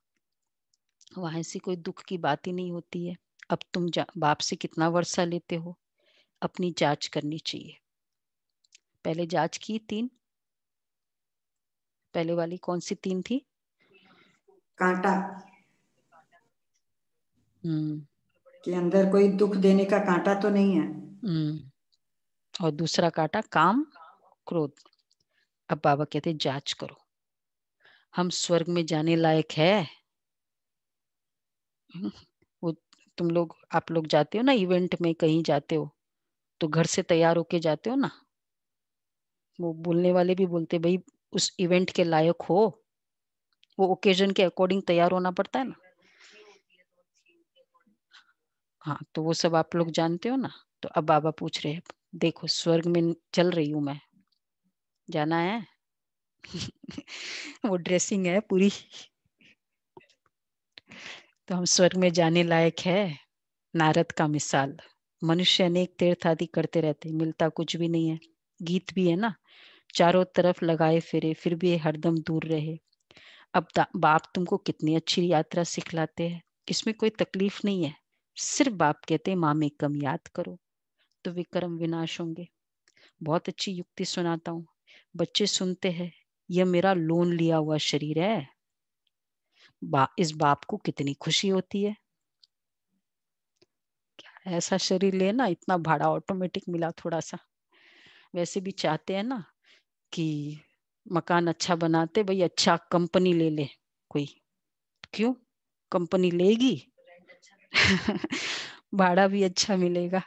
वहां से कोई दुख की बात ही नहीं होती है। अब तुम बाप से कितना वर्षा लेते हो, अपनी जांच करनी चाहिए। पहले जांच की 3, पहले वाली कौन सी 3 थी? कांटा हम्म के अंदर कोई दुख देने का कांटा तो नहीं है। और दूसरा कांटा काम क्रोध। अब बाबा कहते जांच करो, हम स्वर्ग में जाने लायक है? वो तुम लोग, आप लोग जाते हो ना इवेंट में, कहीं जाते हो तो घर से तैयार होके जाते हो ना, वो बोलने वाले भी बोलते भाई उस इवेंट के लायक हो, वो ओकेजन के अकॉर्डिंग तैयार होना पड़ता है ना। हाँ तो वो सब आप लोग जानते हो ना। तो अब बाबा पूछ रहे हैं, देखो स्वर्ग में चल रही हूं मैं, जाना है? वो ड्रेसिंग है पूरी, तो हम स्वर्ग में जाने लायक है? नारद का मिसाल, मनुष्य अनेक तीर्थ आदि करते रहते, मिलता कुछ भी नहीं है। गीत भी है ना, चारों तरफ लगाए फिरे फिर भी हरदम दूर रहे। अब बाप तुमको कितनी अच्छी यात्रा सिखलाते हैं, इसमें कोई तकलीफ नहीं है। सिर्फ बाप कहते मामेकम याद करो तो विक्रम विनाश होंगे। बहुत अच्छी युक्ति सुनाता हूँ, बच्चे सुनते हैं। यह मेरा लोन लिया हुआ शरीर है। इस बाप को कितनी खुशी होती है, ऐसा शरीर लेना, इतना भाड़ा ऑटोमेटिक मिला थोड़ा सा। वैसे भी चाहते हैं ना कि मकान अच्छा बनाते, भाई अच्छा कंपनी ले ले कोई। क्यों कंपनी लेगी? भाड़ा भी अच्छा मिलेगा,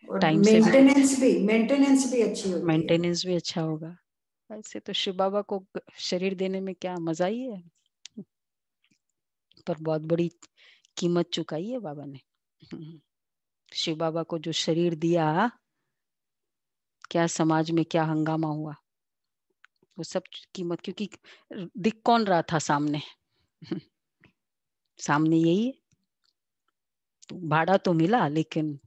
और टाइम से भी, मेंटेनेंस भी अच्छी होती है। मेंटेनेंस भी अच्छा होगा। ऐसे तो शिव बाबा को शरीर देने में क्या मजा ही है, पर बहुत बड़ी कीमत चुकाई है बाबा ने। शिव बाबा को जो शरीर दिया, क्या समाज में क्या हंगामा हुआ, वो सब कीमत, क्योंकि दिख कौन रहा था सामने? सामने यही है। तो भाड़ा तो मिला, लेकिन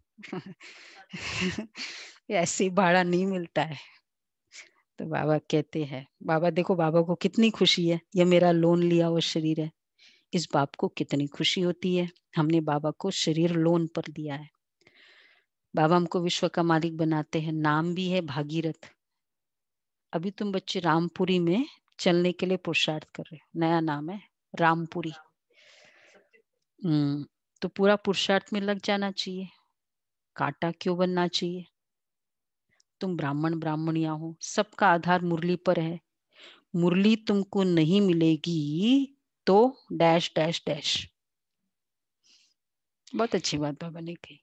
ऐसे भाड़ा नहीं मिलता है। तो बाबा कहते हैं, बाबा देखो बाबा को कितनी खुशी है, ये मेरा लोन लिया हुआ शरीर है। इस बाप को कितनी खुशी होती है, हमने बाबा को शरीर लोन पर दिया है। बाबा हमको विश्व का मालिक बनाते हैं, नाम भी है भागीरथ। अभी तुम बच्चे रामपुरी में चलने के लिए पुरुषार्थ कर रहे हो, नया नाम है रामपुरी। तो पूरा पुरुषार्थ में लग जाना चाहिए, कांटा क्यों बनना चाहिए? तुम ब्राह्मण ब्राह्मणिया हो, सबका आधार मुरली पर है। मुरली तुमको नहीं मिलेगी तो डैश डैश डैश। बहुत अच्छी बात बाबा ने कही।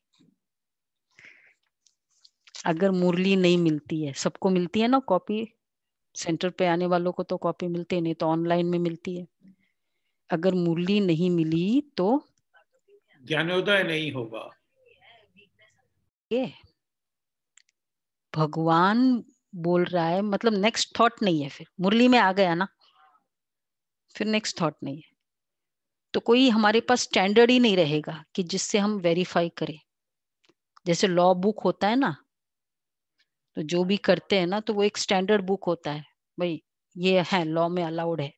अगर मुरली नहीं मिलती है, सबको मिलती है ना कॉपी, सेंटर पे आने वालों को तो कॉपी मिलती नहीं, तो ऑनलाइन में मिलती है। अगर मुरली नहीं मिली तो ज्ञानोदय नहीं होगा। ये भगवान बोल रहा है, मतलब नेक्स्ट थॉट नहीं है। फिर मुरली में आ गया ना, फिर नेक्स्ट थॉट नहीं है, तो कोई हमारे पास स्टैंडर्ड ही नहीं रहेगा कि जिससे हम वेरीफाई करें। जैसे लॉ बुक होता है ना, तो जो भी करते हैं ना, तो वो एक स्टैंडर्ड बुक होता है, भाई ये है लॉ में अलाउड है।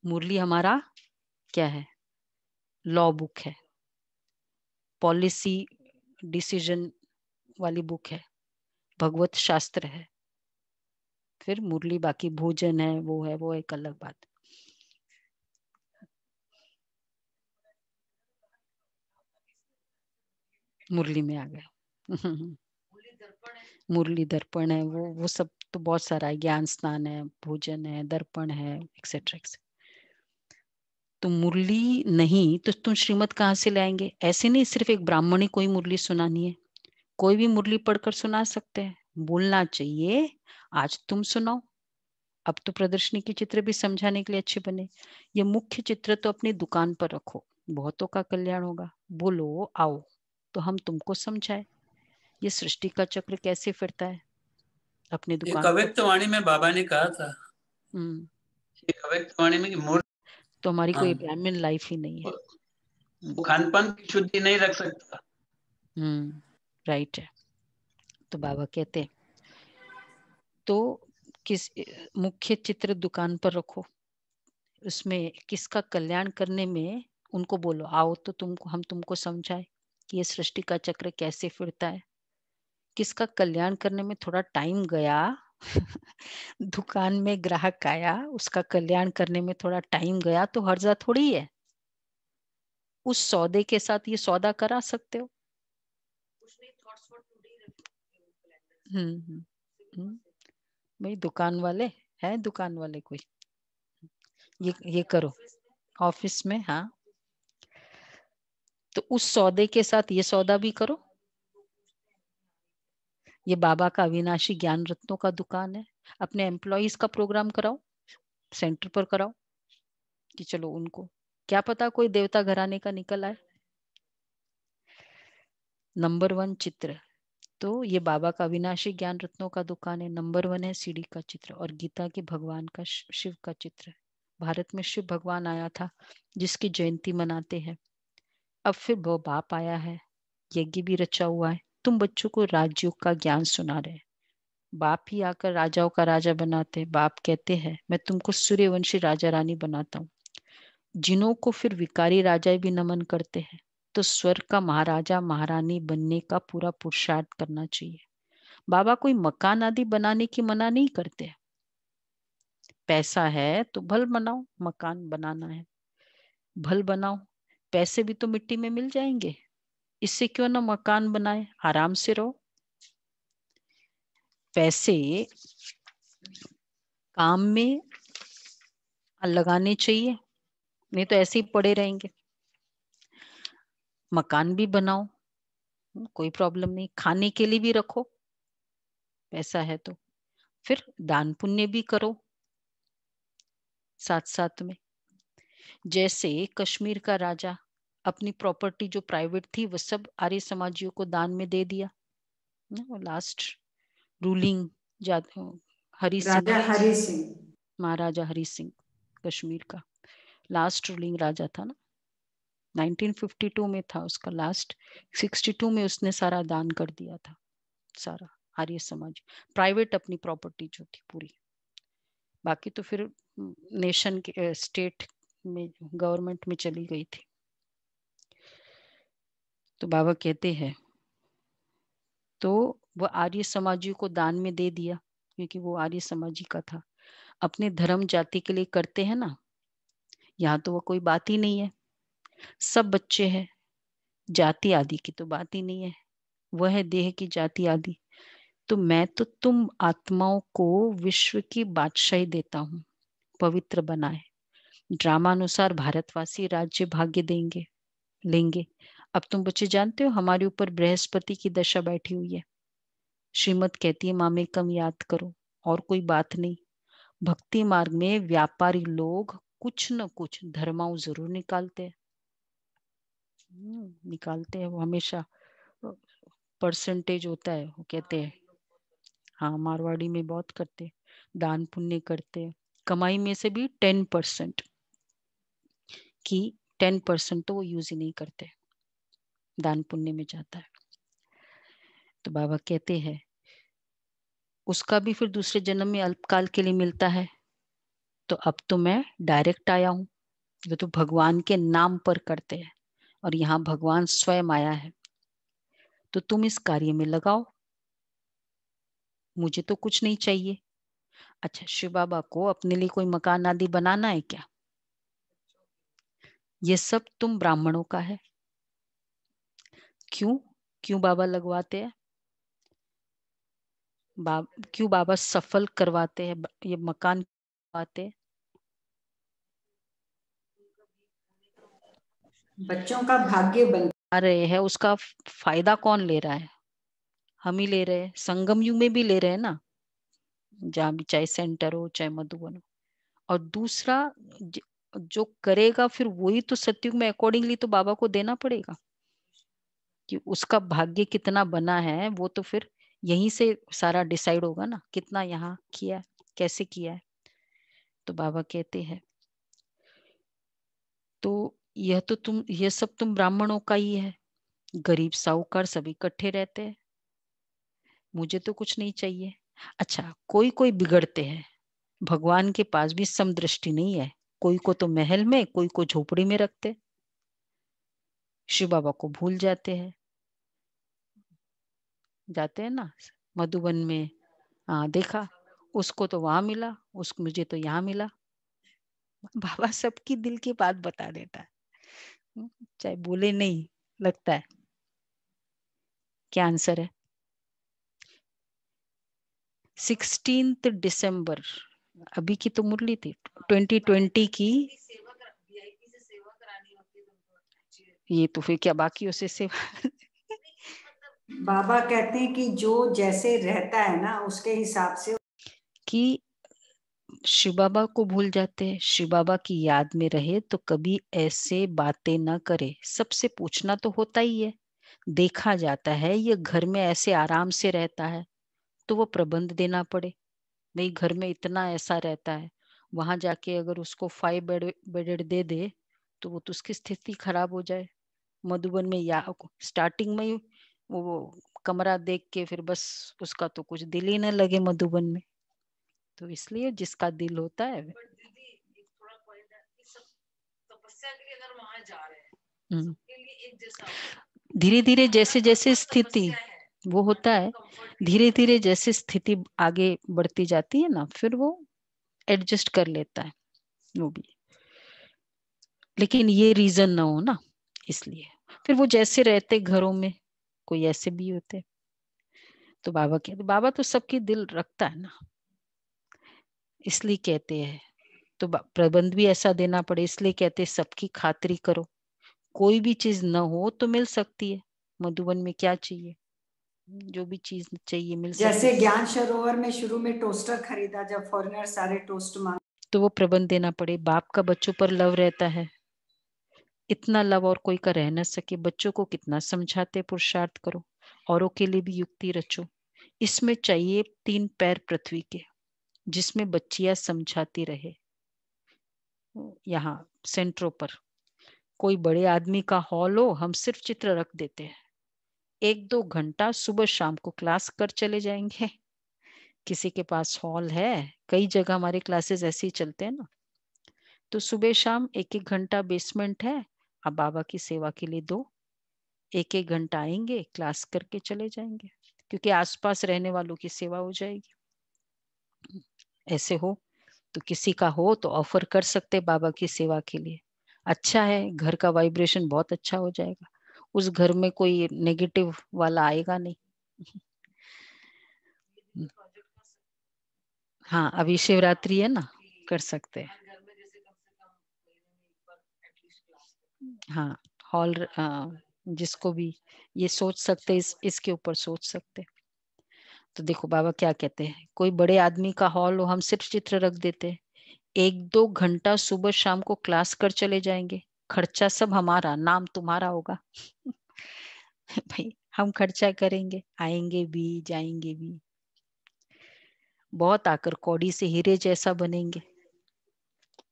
मुरली हमारा क्या है? लॉ बुक है, पॉलिसी डिसीजन वाली बुक है, भगवत शास्त्र है। फिर मुरली बाकी भोजन है, वो एक अलग बात। मुरली में आ गया। मुरली दर्पण है, वो सब तो बहुत सारा है, ज्ञान स्नान है, भोजन है, दर्पण है, एक्सेट्रा एक्सेट्रा। तो मुरली नहीं तो तुम श्रीमत कहाँ से लाएंगे? ऐसे नहीं सिर्फ एक ब्राह्मण ही कोई मुरली सुनानी है, कोई भी मुरली पढ़कर सुना सकते हैं। बोलना चाहिए आज तुम सुनाओ। अब तो प्रदर्शनी के चित्र भी समझाने के लिए अच्छे बने। ये मुख्य चित्र तो अपनी दुकान पर रखो, बहुतों का कल्याण होगा। बोलो आओ तो हम तुमको समझाए ये सृष्टि का चक्र कैसे फिरता है। अपनी एक दुकान पर अव्यक्त वाणी में बाबा ने कहा था, एक अव्यक्त वाणी में कि तो हमारी हाँ, कोई ब्राह्मण लाइफ ही नहीं है। वो खान पान की शुद्धि नहीं रख सकता। राइट है। तो बाबा कहते तो किस मुख्य चित्र दुकान पर रखो, उसमें किसका कल्याण करने में उनको बोलो, आओ तो हम तुमको समझाए कि ये सृष्टि का चक्र कैसे फिरता है। किसका कल्याण करने में थोड़ा टाइम गया दुकान में ग्राहक आया, उसका कल्याण करने में थोड़ा टाइम गया तो हर्जा थोड़ी है। उस सौदे के साथ ये सौदा करा सकते हो। भाई दुकान वाले है, दुकान वाले कोई ये करो ऑफिस में। हाँ, तो उस सौदे के साथ ये सौदा भी करो। ये बाबा का अविनाशी ज्ञान रत्नों का दुकान है। अपने एम्प्लॉइज का प्रोग्राम कराओ, सेंटर पर कराओ कि चलो उनको क्या पता कोई देवता घराने का निकल आए। नंबर 1 चित्र तो ये बाबा का अविनाशी ज्ञान रत्नों का दुकान है। नंबर 1 है सीढ़ी का चित्र और गीता के भगवान का शिव का चित्र। भारत में शिव भगवान आया था जिसकी जयंती मनाते हैं। अब फिर वो बाप आया है, यज्ञ भी रचा हुआ है। तुम बच्चों को राजयोग का ज्ञान सुना रहे। बाप ही आकर राजाओं का राजा बनाते। बाप कहते हैं मैं तुमको सूर्यवंशी राजा रानी बनाता हूँ, जिन्हों को फिर विकारी राजा भी नमन करते हैं। तो स्वर्ग का महाराजा महारानी बनने का पूरा पुरुषार्थ करना चाहिए। बाबा कोई मकान आदि बनाने की मना नहीं करते। पैसा है तो भल बनाओ, मकान बनाना है भल बनाओ, पैसे भी तो मिट्टी में मिल जाएंगे। इससे क्यों ना मकान बनाए, आराम से रहो। पैसे काम में लगाने चाहिए, नहीं तो ऐसे ही पड़े रहेंगे। मकान भी बनाओ, कोई प्रॉब्लम नहीं। खाने के लिए भी रखो, पैसा है तो। फिर दान पुण्य भी करो साथ साथ में। जैसे कश्मीर का राजा अपनी प्रॉपर्टी जो प्राइवेट थी वो सब आर्य समाजियों को दान में दे दिया। लास्ट रूलिंग हरि सिंह, राजा हरि सिंह, महाराजा हरि सिंह कश्मीर का लास्ट रूलिंग राजा था ना। 1952 में था उसका लास्ट, 62 में उसने सारा दान कर दिया था, सारा आर्य समाज। प्राइवेट अपनी प्रॉपर्टी जो थी पूरी, बाकी तो फिर नेशन के स्टेट में गवर्नमेंट में चली गई थी। तो बाबा कहते हैं तो वो आर्य समाजी को दान में दे दिया क्योंकि वो आर्य समाजी का था। अपने धर्म जाति के लिए करते हैं ना, यहाँ तो वो कोई बात ही नहीं है, सब बच्चे हैं, जाति आदि की तो बात ही नहीं है, वह है देह की जाति आदि। तो मैं तो तुम आत्माओं को विश्व की बादशाही देता हूँ, पवित्र बनाए। ड्रामानुसार भारतवासी राज्य भाग्य देंगे लेंगे। अब तुम बच्चे जानते हो हमारे ऊपर बृहस्पति की दशा बैठी हुई है। श्रीमद कहती है मामे कम याद करो, और कोई बात नहीं। भक्ति मार्ग में व्यापारी लोग कुछ न कुछ धर्माओं जरूर निकालते हैं, निकालते हैं। वो हमेशा परसेंटेज होता है, वो कहते हैं। हाँ, मारवाड़ी में बहुत करते, दान पुण्य करते। कमाई में से भी 10% की 10% तो वो यूज ही नहीं करते, दान पुण्य में जाता है। तो बाबा कहते हैं उसका भी फिर दूसरे जन्म में अल्पकाल के लिए मिलता है। तो अब तो मैं डायरेक्ट आया हूँ, जो तो भगवान के नाम पर करते हैं और यहाँ भगवान स्वयं आया है। तो तुम इस कार्य में लगाओ, मुझे तो कुछ नहीं चाहिए। अच्छा, शिव बाबा को अपने लिए कोई मकान आदि बनाना है क्या? ये सब तुम ब्राह्मणों का है। क्यों क्यों बाबा लगवाते हैं? क्यों बाबा सफल करवाते हैं, ये मकान करवाते हैं? बच्चों का भाग्य बन रहे हैं, उसका फायदा कौन ले रहा है? हम ही ले रहे हैं। संगम युग में भी ले रहे हैं ना, जहाँ भी चाहे सेंटर हो चाहे मधुबन हो। और दूसरा जो करेगा फिर वही तो सतयुग में अकॉर्डिंगली तो बाबा को देना पड़ेगा कि उसका भाग्य कितना बना है। वो तो फिर यहीं से सारा डिसाइड होगा ना, कितना यहाँ किया, कैसे किया है। तो बाबा कहते हैं तो यह सब तुम ब्राह्मणों का ही है। गरीब साहूकार सब इकट्ठे रहते हैं, मुझे तो कुछ नहीं चाहिए। अच्छा, कोई कोई बिगड़ते हैं, भगवान के पास भी समदृष्टि नहीं है, कोई को तो महल में, कोई को झोपड़ी में रखते, शिव बाबा को भूल जाते हैं ना मधुबन में। हाँ, देखा, उसको तो वहां मिला, उसको मुझे तो यहाँ मिला। बाबा सबकी दिल की बात बता देता है, चाहे बोले नहीं, लगता है। क्या आंसर है? 16 दिसंबर, अभी की तो मुरली थी 2020 की। ये तो फिर क्या बाकी उसे सेवा बाबा कहते हैं कि जो जैसे रहता है ना उसके हिसाब से, कि शिव बाबा को भूल जाते हैं, शिव बाबा की याद में रहे तो कभी ऐसे बातें ना करे। सबसे पूछना तो होता ही है, देखा जाता है ये घर में ऐसे आराम से रहता है तो वो प्रबंध देना पड़े। भाई घर में इतना ऐसा रहता है, वहां जाके अगर उसको 5 बेडेड दे दे तो वो तो उसकी स्थिति खराब हो जाए। मधुबन में या स्टार्टिंग में ही वो कमरा देख के फिर बस उसका तो कुछ दिल ही न लगे मधुबन में। तो इसलिए जिसका दिल होता है, धीरे धीरे जैसे जैसे स्थिति वो होता है, धीरे धीरे जैसे स्थिति आगे बढ़ती जाती है ना, फिर वो एडजस्ट कर लेता है वो भी। लेकिन ये रीजन ना हो ना, इसलिए फिर वो जैसे रहते घरों में, कोई ऐसे भी होते। तो बाबा तो सबकी दिल रखता है ना, इसलिए कहते हैं। तो प्रबंध भी ऐसा देना पड़े, इसलिए कहते हैं सबकी खातिरी करो। कोई भी चीज न हो तो मिल सकती है, मधुबन में क्या चाहिए, जो भी चीज चाहिए मिल सकती जैसे है। ज्ञान सरोवर में शुरू में टोस्टर खरीदा, जब फॉरेनर सारे टोस्ट मांग, तो वो प्रबंध देना पड़े। बाप का बच्चों पर लव रहता है, इतना लव और कोई का रह न सके। बच्चों को कितना समझाते, पुरुषार्थ करो, औरों के लिए भी युक्ति रचो। इसमें चाहिए 3 पैर पृथ्वी के, जिसमें बच्चियां समझाती रहे। यहाँ सेंटरों पर कोई बड़े आदमी का हॉल हो, हम सिर्फ चित्र रख देते हैं, 1-2 घंटा सुबह शाम को क्लास कर चले जाएंगे। किसी के पास हॉल है, कई जगह हमारे क्लासेस ऐसे ही चलते हैं ना, तो सुबह शाम 1-1 घंटा बेसमेंट है, अब बाबा की सेवा के लिए दो, 1-1 घंटा आएंगे, क्लास करके चले जाएंगे, क्योंकि आसपास रहने वालों की सेवा हो जाएगी। ऐसे हो तो किसी का हो तो ऑफर कर सकते बाबा की सेवा के लिए। अच्छा है, घर का वाइब्रेशन बहुत अच्छा हो जाएगा, उस घर में कोई नेगेटिव वाला आएगा नहीं। हाँ, अभी शिवरात्रि है ना, कर सकते हैं। हाँ, हॉल जिसको भी ये सोच सकते, इसके ऊपर सोच सकते। तो देखो बाबा क्या कहते हैं, कोई बड़े आदमी का हॉल हो, हम सिर्फ चित्र रख देते, 1-2 घंटा सुबह शाम को क्लास कर चले जाएंगे, खर्चा सब हमारा, नाम तुम्हारा होगा। भाई हम खर्चा करेंगे, आएंगे भी जाएंगे भी, बहुत आकर कौड़ी से हीरे जैसा बनेंगे।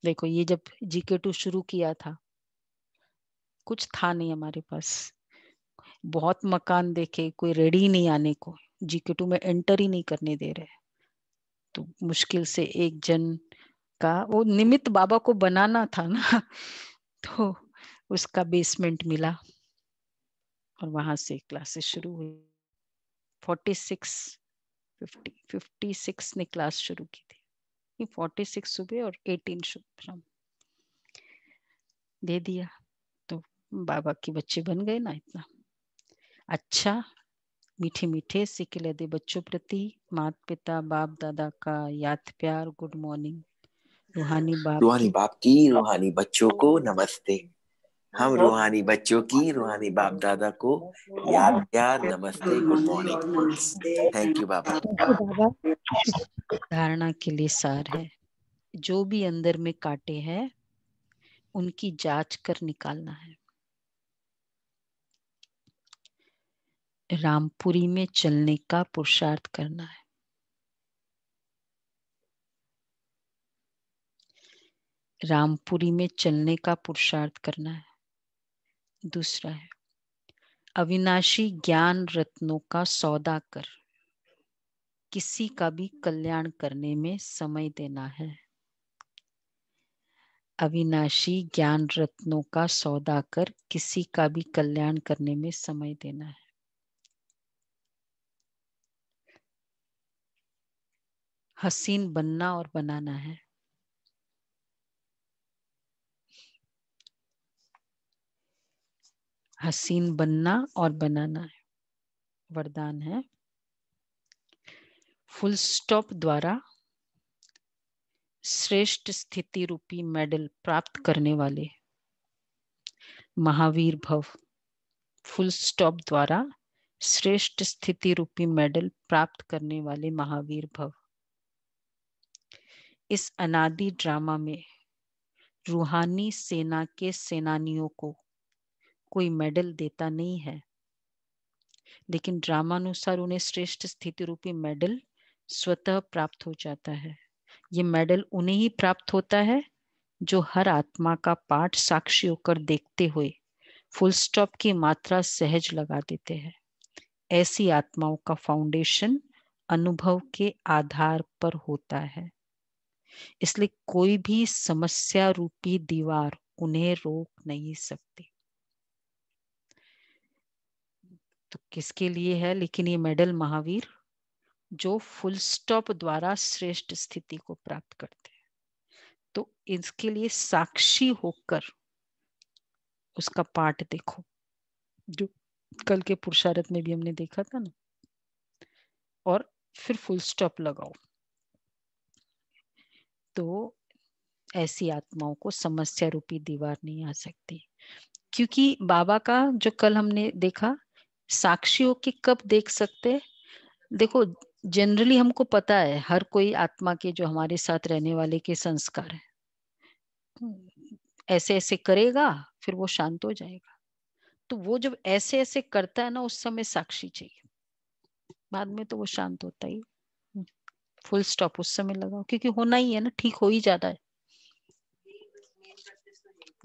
देखो ये जब GK2 शुरू किया था, कुछ था नहीं हमारे पास, बहुत मकान देखे, कोई रेडी नहीं आने को, GK2 में एंटर ही नहीं करने दे रहे। तो मुश्किल से एक जन का वो निमित्त बाबा को बनाना था ना, तो उसका बेसमेंट मिला और वहां से क्लासेस शुरू हुई। 56 ने क्लास शुरू की थी, 46 सुबह और 18 शाम दे दिया। तो बाबा के बच्चे बन गए ना इतना अच्छा। मीठे मीठे सिक्के दे बच्चों प्रति माता पिता बाप दादा का याद प्यार, गुड मॉर्निंग। रूहानी बाप की रूहानी बच्चों को नमस्ते। हम रूहानी बच्चों की रूहानी बाप दादा को याद प्यार, नमस्ते, गुड मॉर्निंग। थैंक यू बाबा। बाबा धारणा के लिए सार है, जो भी अंदर में काटे हैं उनकी जांच कर निकालना है। रामपुरी में चलने का पुरुषार्थ करना है। रामपुरी में चलने का पुरुषार्थ करना है। दूसरा है अविनाशी ज्ञान रत्नों का सौदा कर। किसी का भी कल्याण करने में समय देना है। अविनाशी ज्ञान रत्नों का सौदा कर किसी का भी कल्याण करने में समय देना है। हसीन बनना और बनाना है। हसीन बनना और बनाना है, वरदान है। फुल स्टॉप द्वारा श्रेष्ठ स्थिति रूपी मेडल प्राप्त करने वाले महावीर भव। फुल स्टॉप द्वारा श्रेष्ठ स्थिति रूपी मेडल प्राप्त करने वाले महावीर भव। इस अनादि ड्रामा में रूहानी सेना के सेनानियों को कोई मेडल देता नहीं है, लेकिन ड्रामानुसार उन्हें श्रेष्ठ स्थिति रूपी मेडल स्वतः प्राप्त हो जाता है। ये मेडल उन्हें ही प्राप्त होता है जो हर आत्मा का पाठ साक्षी होकर देखते हुए फुल स्टॉप की मात्रा सहज लगा देते हैं। ऐसी आत्माओं का फाउंडेशन अनुभव के आधार पर होता है, इसलिए कोई भी समस्या रूपी दीवार उन्हें रोक नहीं सकती। तो किसके लिए है लेकिन ये मेडल? महावीर जो फुल स्टॉप द्वारा श्रेष्ठ स्थिति को प्राप्त करते हैं। तो इसके लिए साक्षी होकर उसका पाठ देखो, जो कल के पुरुषार्थ में भी हमने देखा था ना, और फिर फुल स्टॉप लगाओ। तो ऐसी आत्माओं को समस्या रूपी दीवार नहीं आ सकती, क्योंकि बाबा का जो कल हमने देखा, साक्षी होके कब देख सकते? देखो जनरली हमको पता है हर कोई आत्मा के जो हमारे साथ रहने वाले के संस्कार है, ऐसे ऐसे करेगा फिर वो शांत हो जाएगा। तो वो जब ऐसे ऐसे करता है ना, उस समय साक्षी चाहिए, बाद में तो वो शांत होता ही। फुल स्टॉप उस समय लगाओ, क्योंकि होना ही है ना, ठीक हो ही जाता है।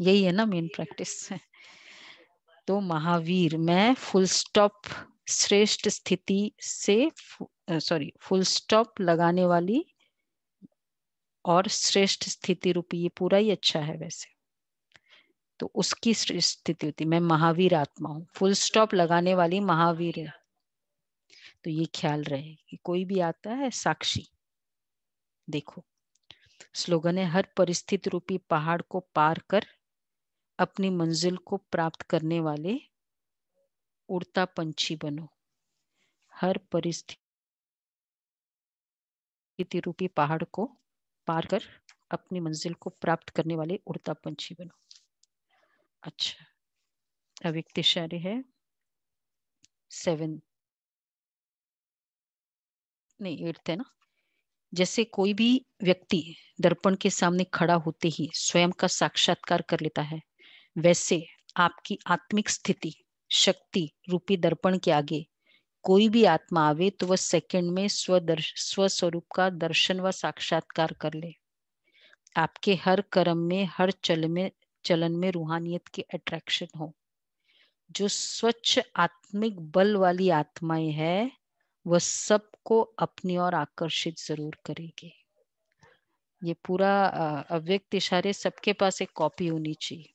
यही है ना मेन प्रैक्टिस। तो महावीर मैं फुल स्टॉप श्रेष्ठ स्थिति से फुल स्टॉप लगाने वाली और श्रेष्ठ स्थिति रूपी, ये पूरा ही अच्छा है वैसे, तो उसकी श्रेष्ठ स्थिति होती। मैं महावीर आत्मा हूँ, फुल स्टॉप लगाने वाली महावीर है। तो ये ख्याल रहे कि कोई भी आता है साक्षी देखो। स्लोगन है, हर परिस्थिति रूपी पहाड़ को पार कर अपनी मंजिल को प्राप्त करने वाले उड़ता पंछी बनो। हर परिस्थिति रूपी पहाड़ को पार कर अपनी मंजिल को प्राप्त करने वाले उड़ता पंछी बनो। अच्छा, अव्यक्त इशारे है 7 नहीं 8 है ना। जैसे कोई भी व्यक्ति दर्पण के सामने खड़ा होते ही स्वयं का साक्षात्कार कर लेता है, वैसे आपकी आत्मिक स्थिति शक्ति रूपी दर्पण के आगे कोई भी आत्मा आवे तो वह सेकंड में स्वस्वरूप का दर्शन व साक्षात्कार कर ले। आपके हर कर्म में हर चलन में रूहानियत की अट्रैक्शन हो। जो स्वच्छ आत्मिक बल वाली आत्माएं है वह सबको अपनी ओर आकर्षित जरूर करेगी। ये पूरा अव्यक्त इशारे सबके पास एक कॉपी होनी चाहिए।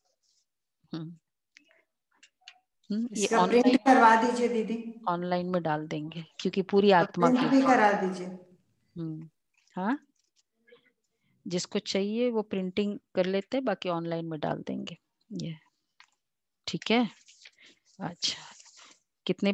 ये प्रिंट करवा दीजिए दीदी, ऑनलाइन में डाल देंगे क्योंकि पूरी आत्मा प्रिंट भी करा दीजिए। हाँ, जिसको चाहिए वो प्रिंटिंग कर लेते हैं, बाकी ऑनलाइन में डाल देंगे। ये ठीक है। अच्छा, कितने